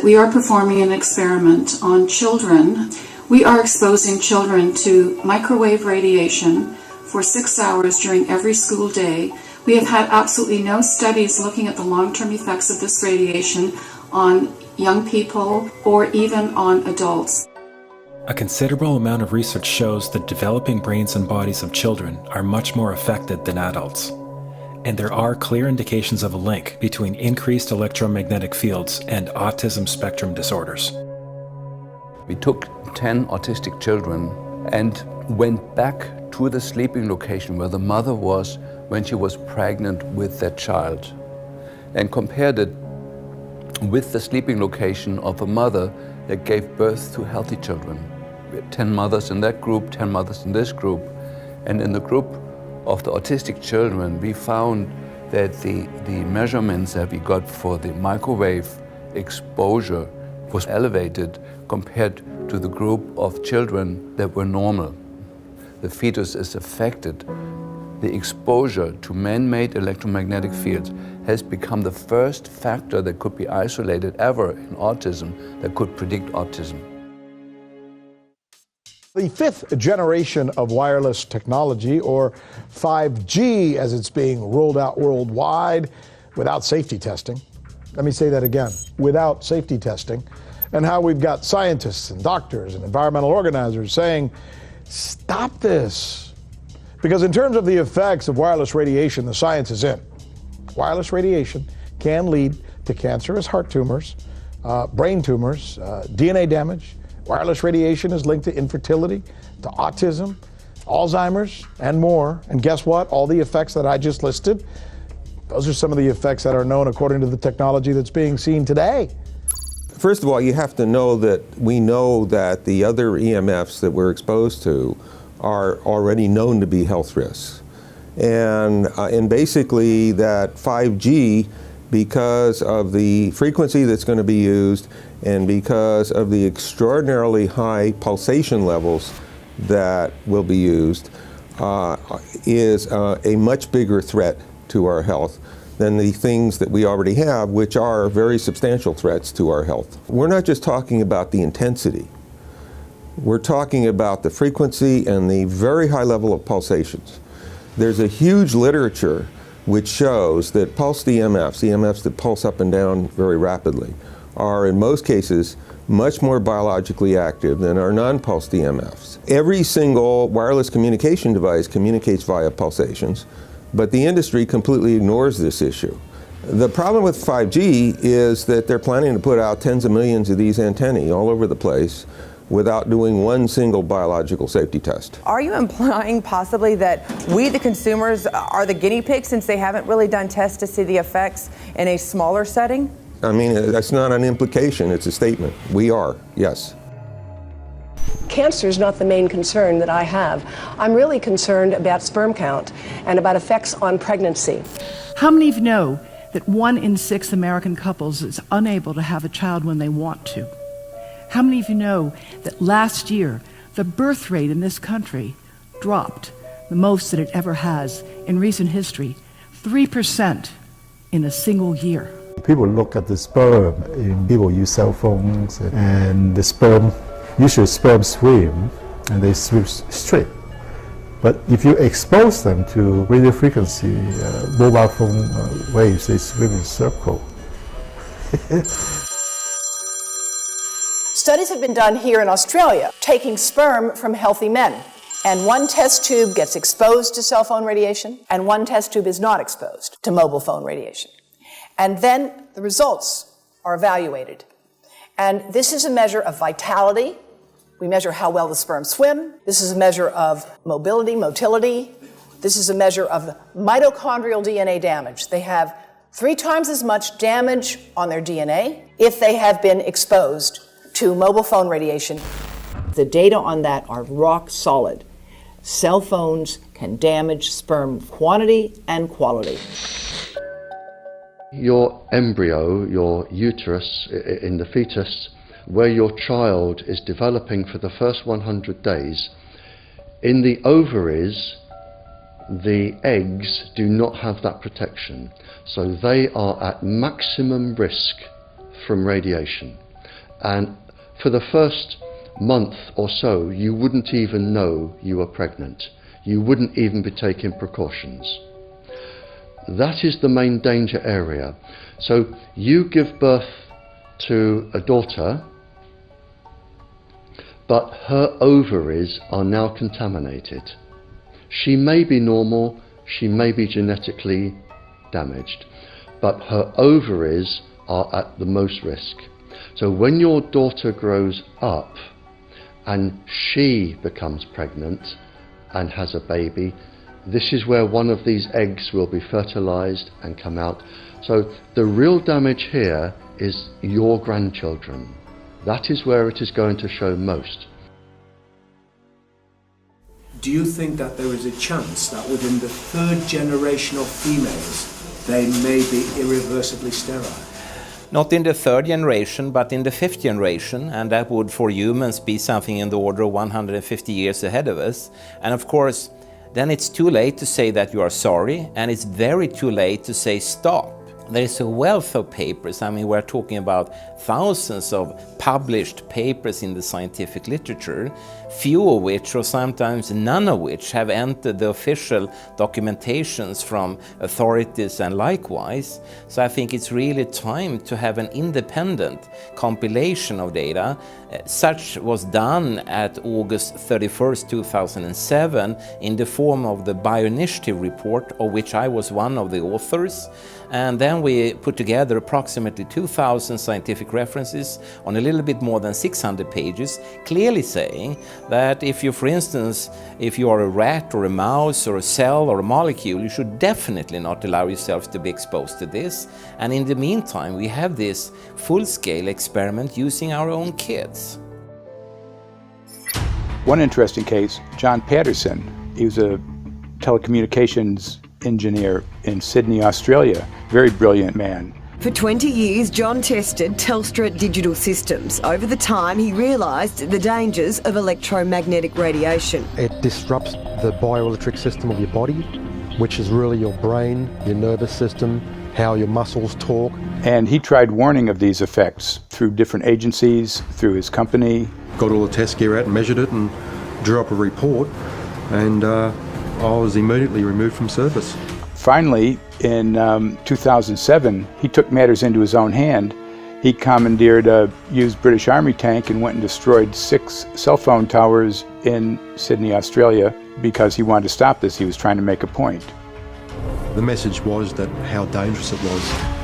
[SPEAKER 5] We are performing an experiment on children. We are exposing children to microwave radiation for 6 hours during every school day. We have had absolutely no studies looking at the long-term effects of this radiation on young people or even on adults.
[SPEAKER 6] A considerable amount of research shows that developing brains and bodies of children are much more affected than adults. And there are clear indications of a link between increased electromagnetic fields and autism spectrum disorders.
[SPEAKER 7] We took 10 autistic children and went back to the sleeping location where the mother was when she was pregnant with that child and compared it with the sleeping location of a mother that gave birth to healthy children. We had 10 mothers in that group, 10 mothers in this group, and in the group of the autistic children, we found that the measurements that we got for the microwave exposure was elevated compared to the group of children that were normal. The fetus is affected. The exposure to man-made electromagnetic fields has become the first factor that could be isolated ever in autism that could predict autism.
[SPEAKER 9] The fifth generation of wireless technology, or 5G as it's being rolled out worldwide without safety testing. Let me say that again, without safety testing. And how we've got scientists and doctors and environmental organizers saying, stop this. Because in terms of the effects of wireless radiation, the science is in. Wireless radiation can lead to cancerous heart tumors, brain tumors, DNA damage. Wireless radiation is linked to infertility, to autism, Alzheimer's, and more. And guess what? All the effects that I just listed, those are some of the effects that are known according to the technology that's being seen today.
[SPEAKER 10] First of all, you have to know that we know that the other EMFs that we're exposed to are already known to be health risks. And basically that 5G, because of the frequency that's going to be used and because of the extraordinarily high pulsation levels that will be used, is a much bigger threat to our health than the things that we already have, which are very substantial threats to our health. We're not just talking about the intensity. We're talking about the frequency and the very high level of pulsations. There's a huge literature which shows that pulsed EMFs, EMFs that pulse up and down very rapidly, are in most cases much more biologically active than our non-pulsed EMFs. Every single wireless communication device communicates via pulsations, but the industry completely ignores this issue. The problem with 5G is that they're planning to put out tens of millions of these antennae all over the place without doing one single biological safety test.
[SPEAKER 13] Are you implying possibly that we, the consumers, are the guinea pigs since they haven't really done tests to see the effects in a smaller setting?
[SPEAKER 10] I mean, that's not an implication, it's a statement. We are, yes.
[SPEAKER 16] Cancer is not the main concern that I have. I'm really concerned about sperm count and about effects on pregnancy.
[SPEAKER 24] How many of you know that 1 in 6 American couples is unable to have a child when they want to? How many of you know that last year the birth rate in this country dropped the most that it ever has in recent history, 3% in a single year?
[SPEAKER 29] People look at the sperm, and people use cell phones, and the sperm, usually sperm swim, and they swim straight. But if you expose them to radio frequency, mobile phone waves, they swim in a circle.
[SPEAKER 16] Studies have been done here in Australia, taking sperm from healthy men. And one test tube gets exposed to cell phone radiation, and one test tube is not exposed to mobile phone radiation. And then the results are evaluated. And this is a measure of vitality. We measure how well the sperm swim. This is a measure of motility. This is a measure of mitochondrial DNA damage. They have 3 times as much damage on their DNA if they have been exposed to mobile phone radiation. The data on that are rock solid. Cell phones can damage sperm quantity and quality.
[SPEAKER 4] Your embryo, your uterus in the fetus, where your child is developing for the first 100 days, in the ovaries, the eggs do not have that protection. So they are at maximum risk from radiation. And for the first month or so, you wouldn't even know you were pregnant. You wouldn't even be taking precautions. That is the main danger area. So you give birth to a daughter, but her ovaries are now contaminated. She may be normal, she may be genetically damaged, but her ovaries are at the most risk. So when your daughter grows up and she becomes pregnant and has a baby, this is where one of these eggs will be fertilized and come out. So the real damage here is your grandchildren. That is where it is going to show most.
[SPEAKER 3] Do you think that there is a chance that within the third generation of females, they may be irreversibly sterile?
[SPEAKER 11] Not in the third generation, but in the fifth generation, and that would for humans be something in the order of 150 years ahead of us. And of course, then it's too late to say that you are sorry, and it's very too late to say stop. There is a wealth of papers. I mean, we're talking about thousands of published papers in the scientific literature, few of which, or sometimes none of which, have entered the official documentations from authorities and likewise. So I think it's really time to have an independent compilation of data. Such was done at August 31st, 2007 in the form of the Bioinitiative report, of which I was one of the authors. And then we put together approximately 2,000 scientific references on a little bit more than 600 pages, clearly saying that if you, for instance, if you are a rat or a mouse or a cell or a molecule, you should definitely not allow yourself to be exposed to this. And in the meantime, we have this full-scale experiment using our own kids.
[SPEAKER 8] One interesting case, John Patterson. He was a telecommunications engineer in Sydney, Australia. Very brilliant man.
[SPEAKER 12] For 20 years, John tested Telstra digital systems. Over the time, he realised the dangers of electromagnetic radiation.
[SPEAKER 14] It disrupts the bioelectric system of your body, which is really your brain, your nervous system, how your muscles talk.
[SPEAKER 8] And he tried warning of these effects through different agencies, through his company.
[SPEAKER 29] Got all the test gear out and measured it and drew up a report, and I was immediately removed from service.
[SPEAKER 8] Finally, in 2007, he took matters into his own hand. He commandeered a used British Army tank and went and destroyed 6 cell phone towers in Sydney, Australia, because he wanted to stop this. He was trying to make a point.
[SPEAKER 29] The message was that how dangerous it was.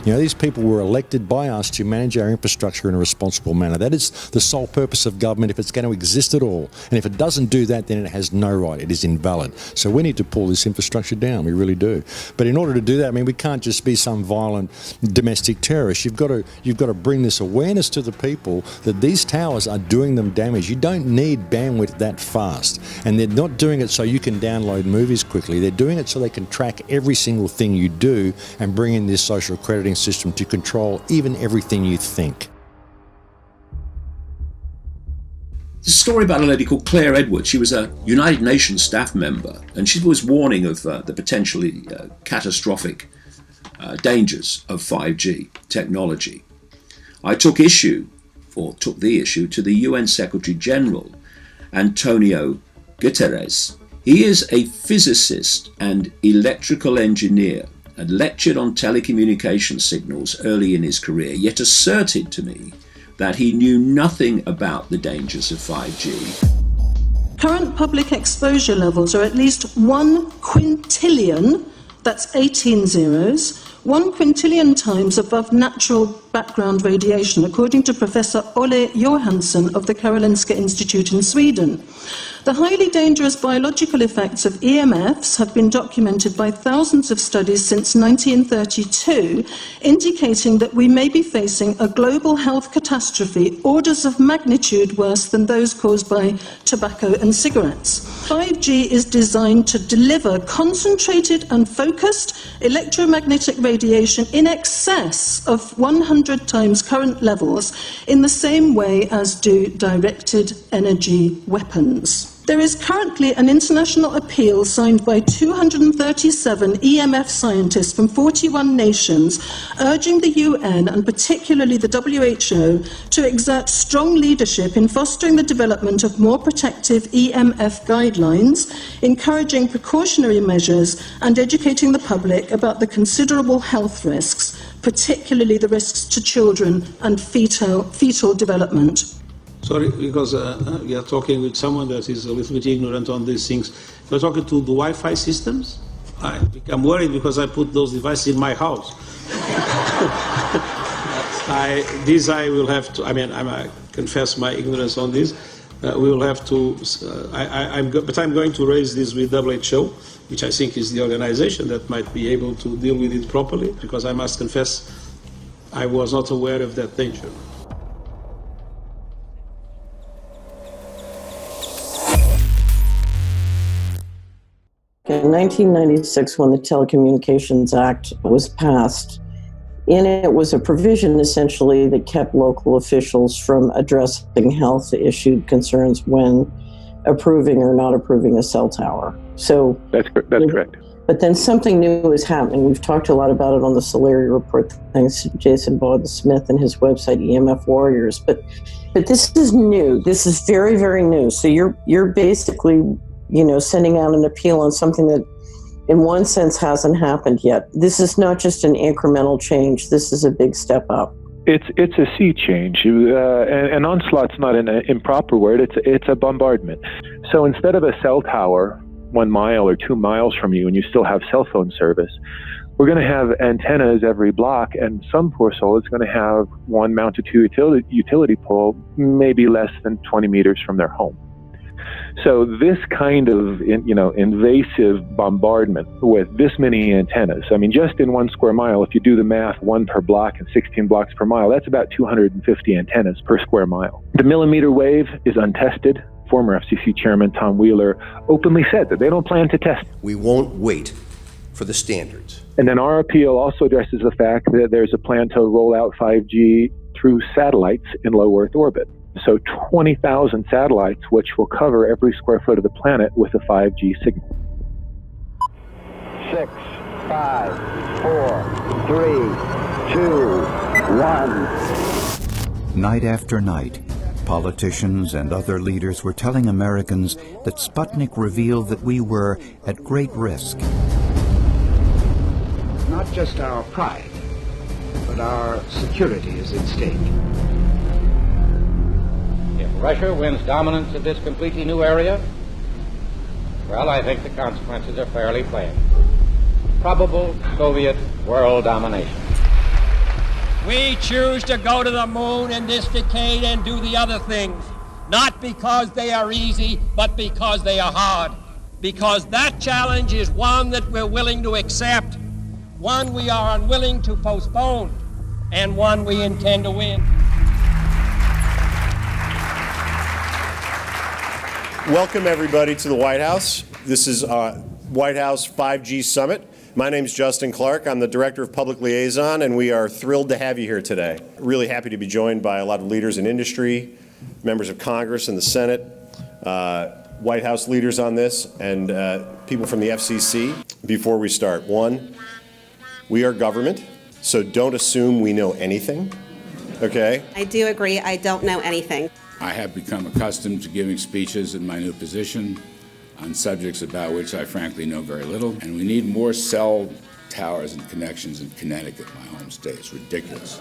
[SPEAKER 15] You know, these people were elected by us to manage our infrastructure in a responsible manner. That is the sole purpose of government if it's going to exist at all. And if it doesn't do that, then it has no right. It is invalid. So we need to pull this infrastructure down. We really do. But in order to do that, I mean, we can't just be some violent domestic terrorist. You've got to bring this awareness to the people that these towers are doing them damage. You don't need bandwidth that fast. And they're not doing it so you can download movies quickly. They're doing it so they can track every single thing you do and bring in this social crediting system to control even everything you think.
[SPEAKER 17] There's a story about a lady called Claire Edwards. She was a United Nations staff member, and she was warning of the potentially catastrophic dangers of 5G technology. I took the issue to the UN Secretary General, Antonio Guterres. He is a physicist and electrical engineer, and lectured on telecommunication signals early in his career, yet asserted to me that he knew nothing about the dangers of 5G.
[SPEAKER 18] Current public exposure levels are at least 1 quintillion, that's 18 zeros, 1 quintillion times above natural background radiation, according to Professor Olle Johansson of the Karolinska Institute in Sweden. The highly dangerous biological effects of EMFs have been documented by thousands of studies since 1932, indicating that we may be facing a global health catastrophe orders of magnitude worse than those caused by tobacco and cigarettes. 5G is designed to deliver concentrated and focused electromagnetic radiation in excess of 100 times current levels in the same way as do directed energy weapons. There is currently an international appeal signed by 237 EMF scientists from 41 nations urging the UN and particularly the WHO to exert strong leadership in fostering the development of more protective EMF guidelines, encouraging precautionary measures and educating the public about the considerable health risks, particularly the risks to children and fetal development.
[SPEAKER 1] Sorry, because we are talking with someone that is a little bit ignorant on these things. If you're talking to the Wi-Fi systems, I become worried because I put those devices in my house. I will have to, I confess my ignorance on this. We will have to, but I'm going to raise this with WHO, which I think is the organization that might be able to deal with it properly, because I must confess I was not aware of that danger.
[SPEAKER 20] In 1996, when the Telecommunications Act was passed, in it was a provision essentially that kept local officials from addressing health issue concerns when approving or not approving a cell tower. So
[SPEAKER 21] that's correct.
[SPEAKER 20] But then something new is happening. We've talked a lot about it on the Solari report, thanks to Jason Bowden-Smith and his website EMF Warriors. But this is new. This is very, very new. So you're basically, sending out an appeal on something that in one sense hasn't happened yet. This is not just an incremental change. This is a big step up.
[SPEAKER 21] It's a sea change. An onslaught's not an improper word. It's a bombardment. So instead of a cell tower 1 mile or 2 miles from you and you still have cell phone service, we're going to have antennas every block, and some poor soul is going to have one mounted to a utility pole maybe less than 20 meters from their home. So this kind of, invasive bombardment with this many antennas, just in 1 square mile, if you do the math, 1 per block and 16 blocks per mile, that's about 250 antennas per square mile. The millimeter wave is untested. Former FCC Chairman Tom Wheeler openly said that they don't plan to test.
[SPEAKER 22] We won't wait for the standards.
[SPEAKER 21] And then our appeal also addresses the fact that there's a plan to roll out 5G through satellites in low Earth orbit. So 20,000 satellites, which will cover every square foot of the planet with a 5G signal.
[SPEAKER 23] 6, 5, 4, 3, 2, 1.
[SPEAKER 25] Night after night, politicians and other leaders were telling Americans that Sputnik revealed that we were at great risk.
[SPEAKER 26] Not just our pride, but our security is at stake.
[SPEAKER 27] If Russia wins dominance of this completely new area, well, I think the consequences are fairly plain. Probable Soviet world domination.
[SPEAKER 28] We choose to go to the moon in this decade and do the other things, not because they are easy, but because they are hard. Because that challenge is one that we're willing to accept, one we are unwilling to postpone, and one we intend to win.
[SPEAKER 30] Welcome, everybody, to the White House. This is White House 5G Summit. My name is Justin Clark. I'm the Director of Public Liaison, and we are thrilled to have you here today. Really happy to be joined by a lot of leaders in industry, members of Congress and the Senate, White House leaders on this, and people from the FCC. Before we start, one, we are government, so don't assume we know anything, okay?
[SPEAKER 31] I do agree, I don't know anything.
[SPEAKER 32] I have become accustomed to giving speeches in my new position on subjects about which I frankly know very little, and we need more cell towers and connections in Connecticut, my home state. It's ridiculous.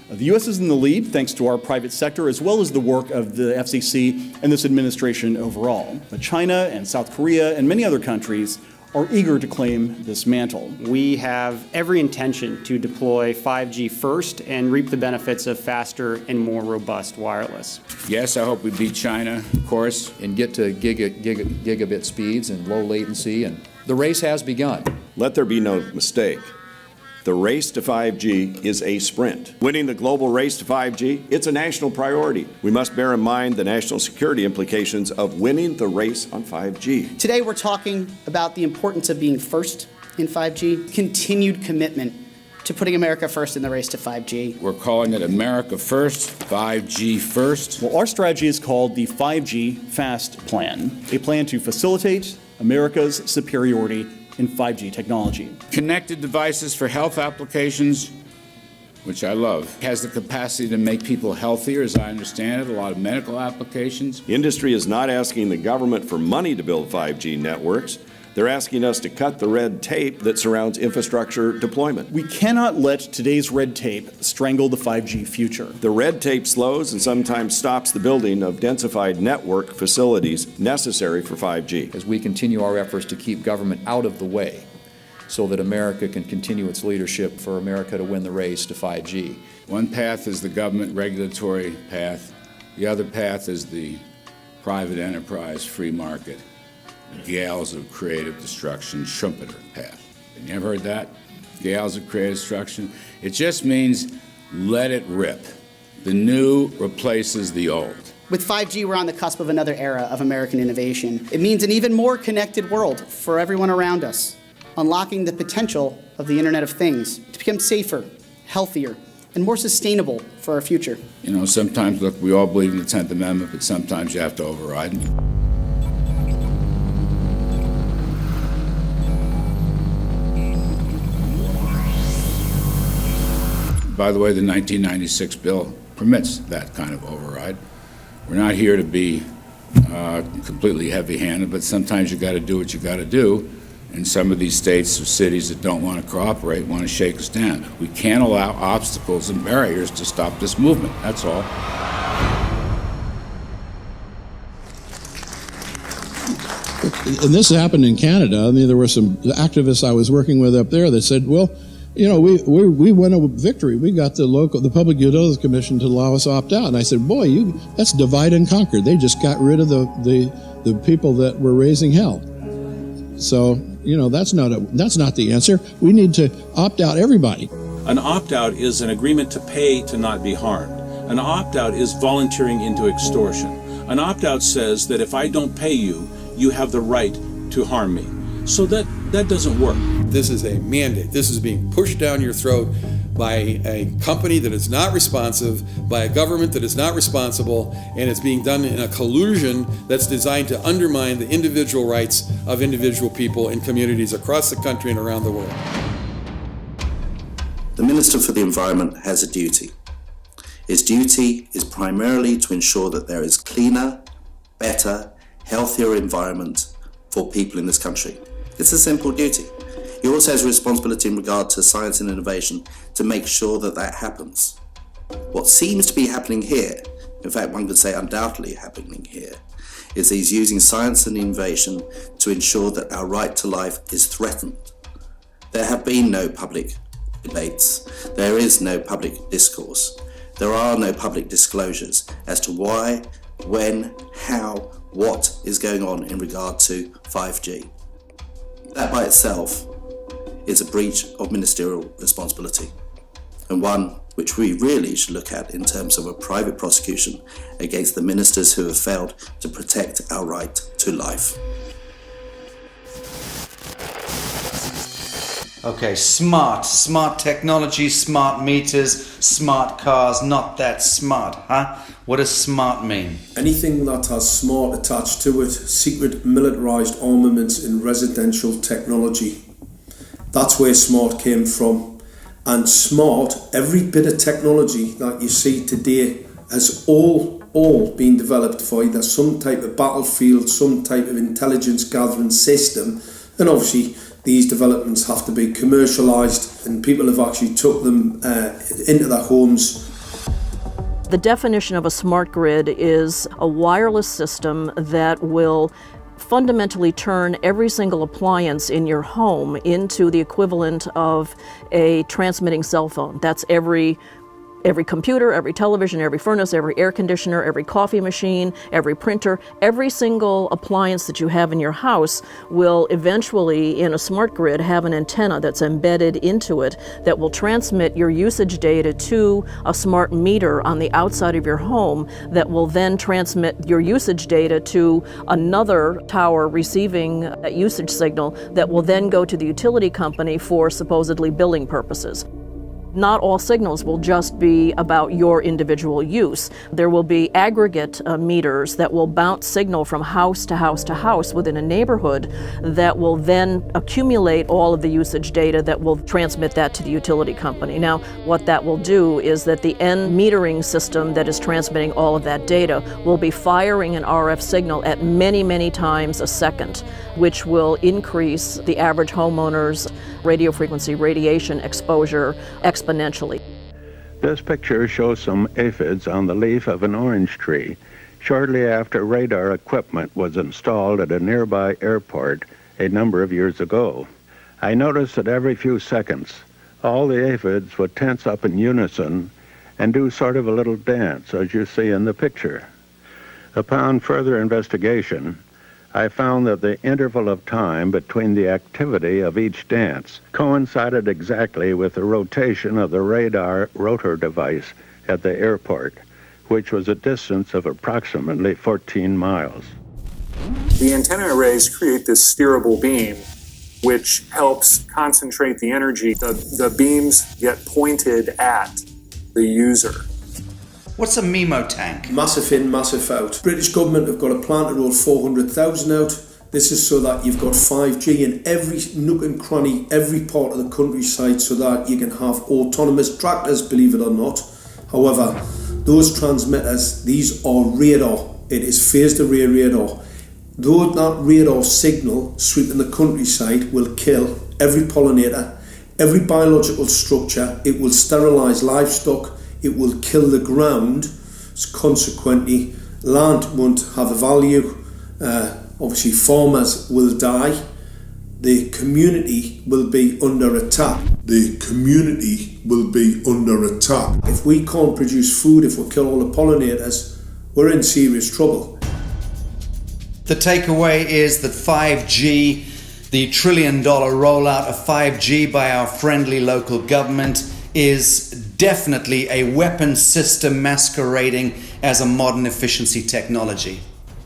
[SPEAKER 33] The U.S. is in the lead thanks to our private sector as well as the work of the FCC and this administration overall. But China and South Korea and many other countries are eager to claim this mantle.
[SPEAKER 34] We have every intention to deploy 5G first and reap the benefits of faster and more robust wireless.
[SPEAKER 32] Yes, I hope we beat China, of course.
[SPEAKER 35] And get to gigabit speeds and low latency, and the race has begun.
[SPEAKER 36] Let there be no mistake. The race to 5G is a sprint. Winning the global race to 5G, it's a national priority. We must bear in mind the national security implications of winning the race on 5G.
[SPEAKER 37] Today we're talking about the importance of being first in 5G, continued commitment
[SPEAKER 2] to putting America first in the race to 5G.
[SPEAKER 32] We're calling it America First, 5G First.
[SPEAKER 33] Well, our strategy is called the 5G Fast Plan, a plan to facilitate America's superiority in 5G technology.
[SPEAKER 32] Connected devices for health applications, which I love, has the capacity to make people healthier, as I understand it, a lot of medical applications.
[SPEAKER 36] Industry is not asking the government for money to build 5G networks. They're asking us to cut the red tape that surrounds infrastructure deployment.
[SPEAKER 33] We cannot let today's red tape strangle the 5G future.
[SPEAKER 36] The red tape slows and sometimes stops the building of densified network facilities necessary for 5G.
[SPEAKER 35] As we continue our efforts to keep government out of the way so that America can continue its leadership for America to win the race to 5G.
[SPEAKER 32] One path is the government regulatory path. The other path is the private enterprise free market. Gales of creative destruction, Schumpeter path. You ever heard that? Gales of creative destruction? It just means let it rip. The new replaces the old.
[SPEAKER 2] With 5G, we're on the cusp of another era of American innovation. It means an even more connected world for everyone around us, unlocking the potential of the Internet of Things to become safer, healthier, and more sustainable for our future.
[SPEAKER 32] You know, sometimes, look, we all believe in the 10th Amendment, but sometimes you have to override it. By the way, the 1996 bill permits that kind of override. We're not here to be completely heavy-handed, but sometimes you got to do what you got to do. And some of these states or cities that don't want to cooperate want to shake us down. We can't allow obstacles and barriers to stop this movement. That's all.
[SPEAKER 3] And this happened in Canada. I mean, there were some activists I was working with up there that said, well, you know, we won a victory. We got the Public Utilities Commission to allow us opt out. And I said, boy, that's divide and conquer. They just got rid of the people that were raising hell. So, you know, that's not the answer. We need to opt out everybody.
[SPEAKER 4] An opt-out is an agreement to pay to not be harmed. An opt-out is volunteering into extortion. An opt-out says that if I don't pay you, you have the right to harm me. So that doesn't work.
[SPEAKER 5] This is a mandate. This is being pushed down your throat by a company that is not responsive, by a government that is not responsible, and it's being done in a collusion that's designed to undermine the individual rights of individual people in communities across the country and around the world.
[SPEAKER 6] The Minister for the Environment has a duty. His duty is primarily to ensure that there is cleaner, better, healthier environment for people in this country. It's a simple duty. He also has a responsibility in regard to science and innovation to make sure that that happens. What seems to be happening here, in fact one could say undoubtedly happening here, is he's using science and innovation to ensure that our right to life is threatened. There have been no public debates. There is no public discourse. There are no public disclosures as to why, when, how, what is going on in regard to 5G. That by itself is a breach of ministerial responsibility, and one which we really should look at in terms of a private prosecution against the ministers who have failed to protect our right to life.
[SPEAKER 7] Okay, smart technology, smart meters, smart cars, not that smart, huh? What does smart mean?
[SPEAKER 8] Anything that has smart attached to it, secret militarised armaments in residential technology. That's where smart came from. And smart, every bit of technology that you see today has all been developed for either some type of battlefield, some type of intelligence gathering system, and obviously these developments have to be commercialised, and people have actually took them into their homes.
[SPEAKER 9] The definition of a smart grid is a wireless system that will fundamentally turn every single appliance in your home into the equivalent of a transmitting cell phone. That's every computer, every television, every furnace, every air conditioner, every coffee machine, every printer, every single appliance that you have in your house will eventually, in a smart grid, have an antenna that's embedded into it that will transmit your usage data to a smart meter on the outside of your home that will then transmit your usage data to another tower receiving that usage signal that will then go to the utility company for supposedly billing purposes. Not all signals will just be about your individual use. There will be aggregate meters that will bounce signal from house to house to house within a neighborhood that will then accumulate all of the usage data that will transmit that to the utility company. Now, what that will do is that the end metering system that is transmitting all of that data will be firing an RF signal at many, many times a second, which will increase the average homeowner's radio frequency radiation exposure exponentially.
[SPEAKER 1] This picture shows some aphids on the leaf of an orange tree shortly after radar equipment was installed at a nearby airport a number of years ago. I noticed that every few seconds, all the aphids would tense up in unison and do sort of a little dance, as you see in the picture. Upon further investigation, I found that the interval of time between the activity of each dance coincided exactly with the rotation of the radar rotor device at the airport, which was a distance of approximately 14 miles.
[SPEAKER 10] The antenna arrays create this steerable beam, which helps concentrate the energy. The beams get pointed at the user.
[SPEAKER 7] What's a MIMO tank?
[SPEAKER 8] Massive in, massive out. British government have got a plan to roll 400,000 out. This is so that you've got 5G in every nook and cranny, every part of the countryside, so that you can have autonomous tractors, believe it or not. However, those transmitters, these are radar. It is phased array radar. Though that radar signal sweeping the countryside will kill every pollinator, every biological structure, it will sterilise livestock, it will kill the ground, consequently land won't have a value, obviously farmers will die, the community will be under attack. The community will be under attack. If we can't produce food, if we kill all the pollinators, we're in serious trouble.
[SPEAKER 7] The takeaway is that 5G, the $1 trillion rollout of 5G by our friendly local government, is definitely a weapon system masquerading as a modern efficiency technology.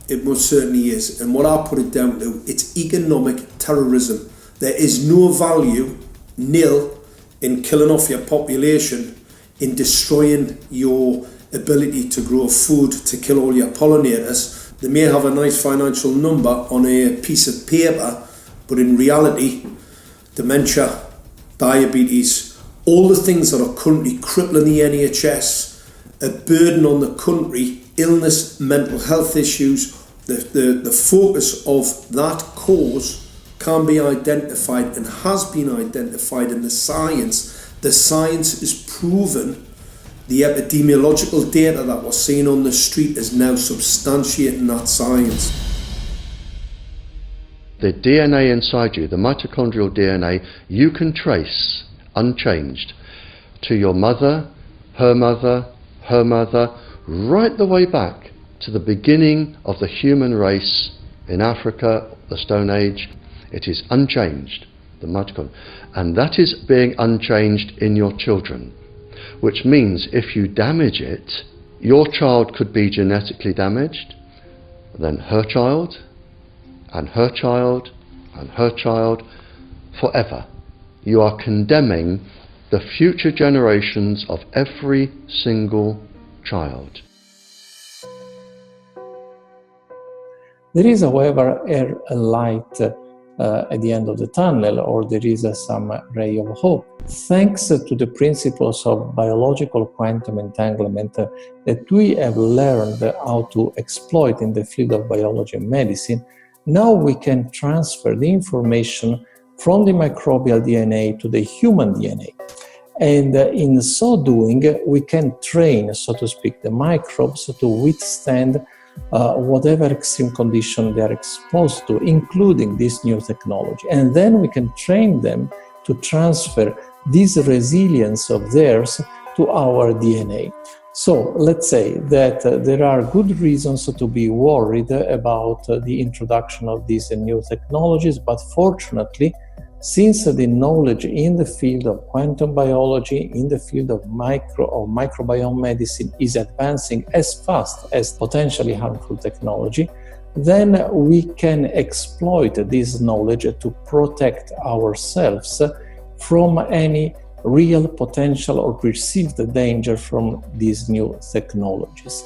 [SPEAKER 8] It most certainly is, and what I put it down to, it's economic terrorism. There is no value, nil, in killing off your population, in destroying your ability to grow food, to kill all your pollinators. They may have a nice financial number on a piece of paper, but in reality, dementia, diabetes, all the things that are currently crippling the NHS, a burden on the country, illness, mental health issues, the focus of that cause can be identified and has been identified in the science. The science is proven. The epidemiological data that we're seeing on the street is now substantiating that science.
[SPEAKER 11] The DNA inside you, the mitochondrial DNA, you can trace unchanged to your mother, her mother, her mother, right the way back to the beginning of the human race in Africa, the Stone Age. It is unchanged, the mitochondria, and that is being unchanged in your children, which means if you damage it, your child could be genetically damaged, then her child, and her child, and her child, forever. You are condemning the future generations of every single child.
[SPEAKER 12] There is, however, a light at the end of the tunnel, or there is some ray of hope. Thanks to the principles of biological quantum entanglement that we have learned how to exploit in the field of biology and medicine, now we can transfer the information from the microbial DNA to the human DNA. And in so doing, we can train, so to speak, the microbes to withstand whatever extreme condition they are exposed to, including this new technology. And then we can train them to transfer this resilience of theirs to our DNA. So let's say that there are good reasons to be worried about the introduction of these new technologies, but fortunately, since the knowledge in the field of quantum biology, in the field of microbiome medicine is advancing as fast as potentially harmful technology, then we can exploit this knowledge to protect ourselves from any real potential or perceived danger from these new technologies.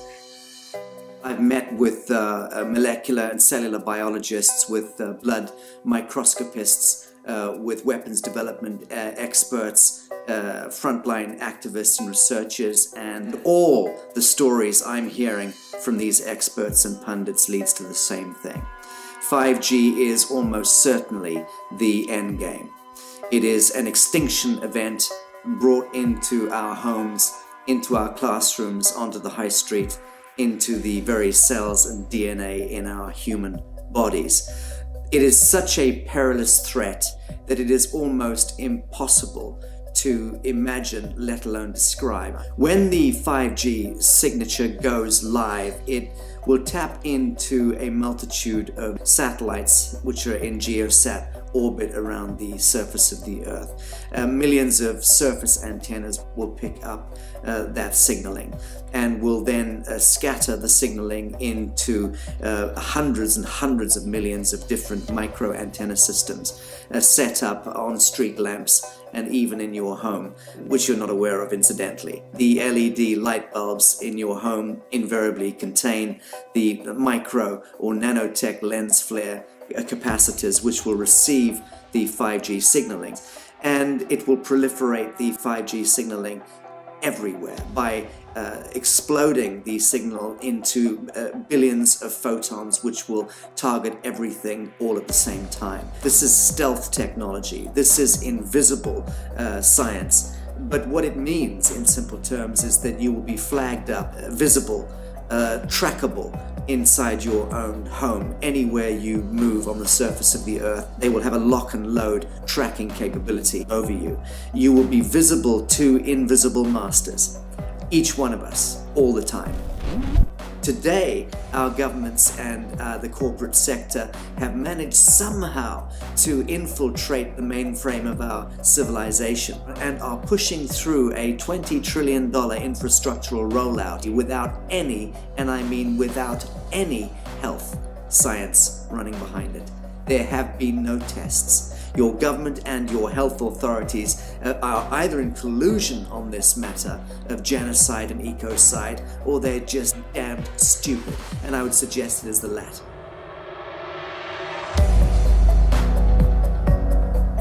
[SPEAKER 7] I've met with molecular and cellular biologists, with blood microscopists, with weapons development experts, frontline activists and researchers, and all the stories I'm hearing from these experts and pundits leads to the same thing. 5G is almost certainly the end game. It is an extinction event brought into our homes, into our classrooms, onto the high street, into the very cells and DNA in our human bodies. It is such a perilous threat that it is almost impossible to imagine, let alone describe. When the 5G signature goes live, it will tap into a multitude of satellites which are in geosat orbit around the surface of the Earth. Millions of surface antennas will pick up that signaling and will then scatter the signaling into hundreds and hundreds of millions of different micro antenna systems set up on street lamps and even in your home, which you're not aware of incidentally. The LED light bulbs in your home invariably contain the micro or nanotech lens flare capacitors which will receive the 5G signaling, and it will proliferate the 5G signaling everywhere by exploding the signal into billions of photons which will target everything all at the same time. This is stealth technology. This is invisible science. But what it means in simple terms is that you will be flagged up, visible, trackable inside your own home. Anywhere you move on the surface of the Earth, they will have a lock and load tracking capability over you. You will be visible to invisible masters, each one of us, all the time. Today, our governments and the corporate sector have managed somehow to infiltrate the mainframe of our civilization and are pushing through a $20 trillion infrastructural rollout without any, and I mean without any, health science running behind it. There have been no tests. Your government and your health authorities are either in collusion on this matter of genocide and ecocide, or they're just damned stupid, and I would suggest it is the latter.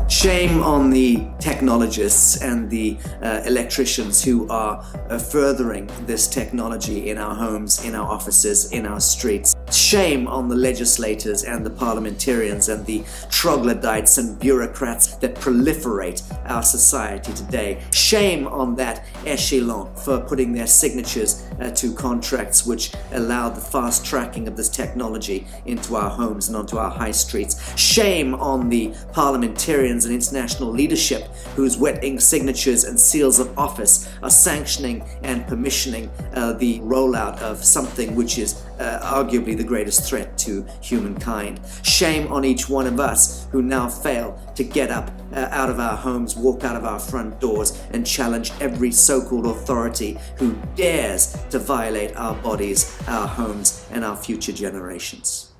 [SPEAKER 7] Shame on the technologists and the electricians who are furthering this technology in our homes, in our offices, in our streets. Shame on the legislators and the parliamentarians and the troglodytes and bureaucrats that proliferate our society today. Shame on that echelon for putting their signatures to contracts which allow the fast tracking of this technology into our homes and onto our high streets. Shame on the parliamentarians and international leadership whose wet ink signatures and seals of office are sanctioning and permissioning the rollout of something which is arguably the greatest threat to humankind. Shame on each one of us who now fail to get up out of our homes, walk out of our front doors, and challenge every so-called authority who dares to violate our bodies, our homes, and our future generations.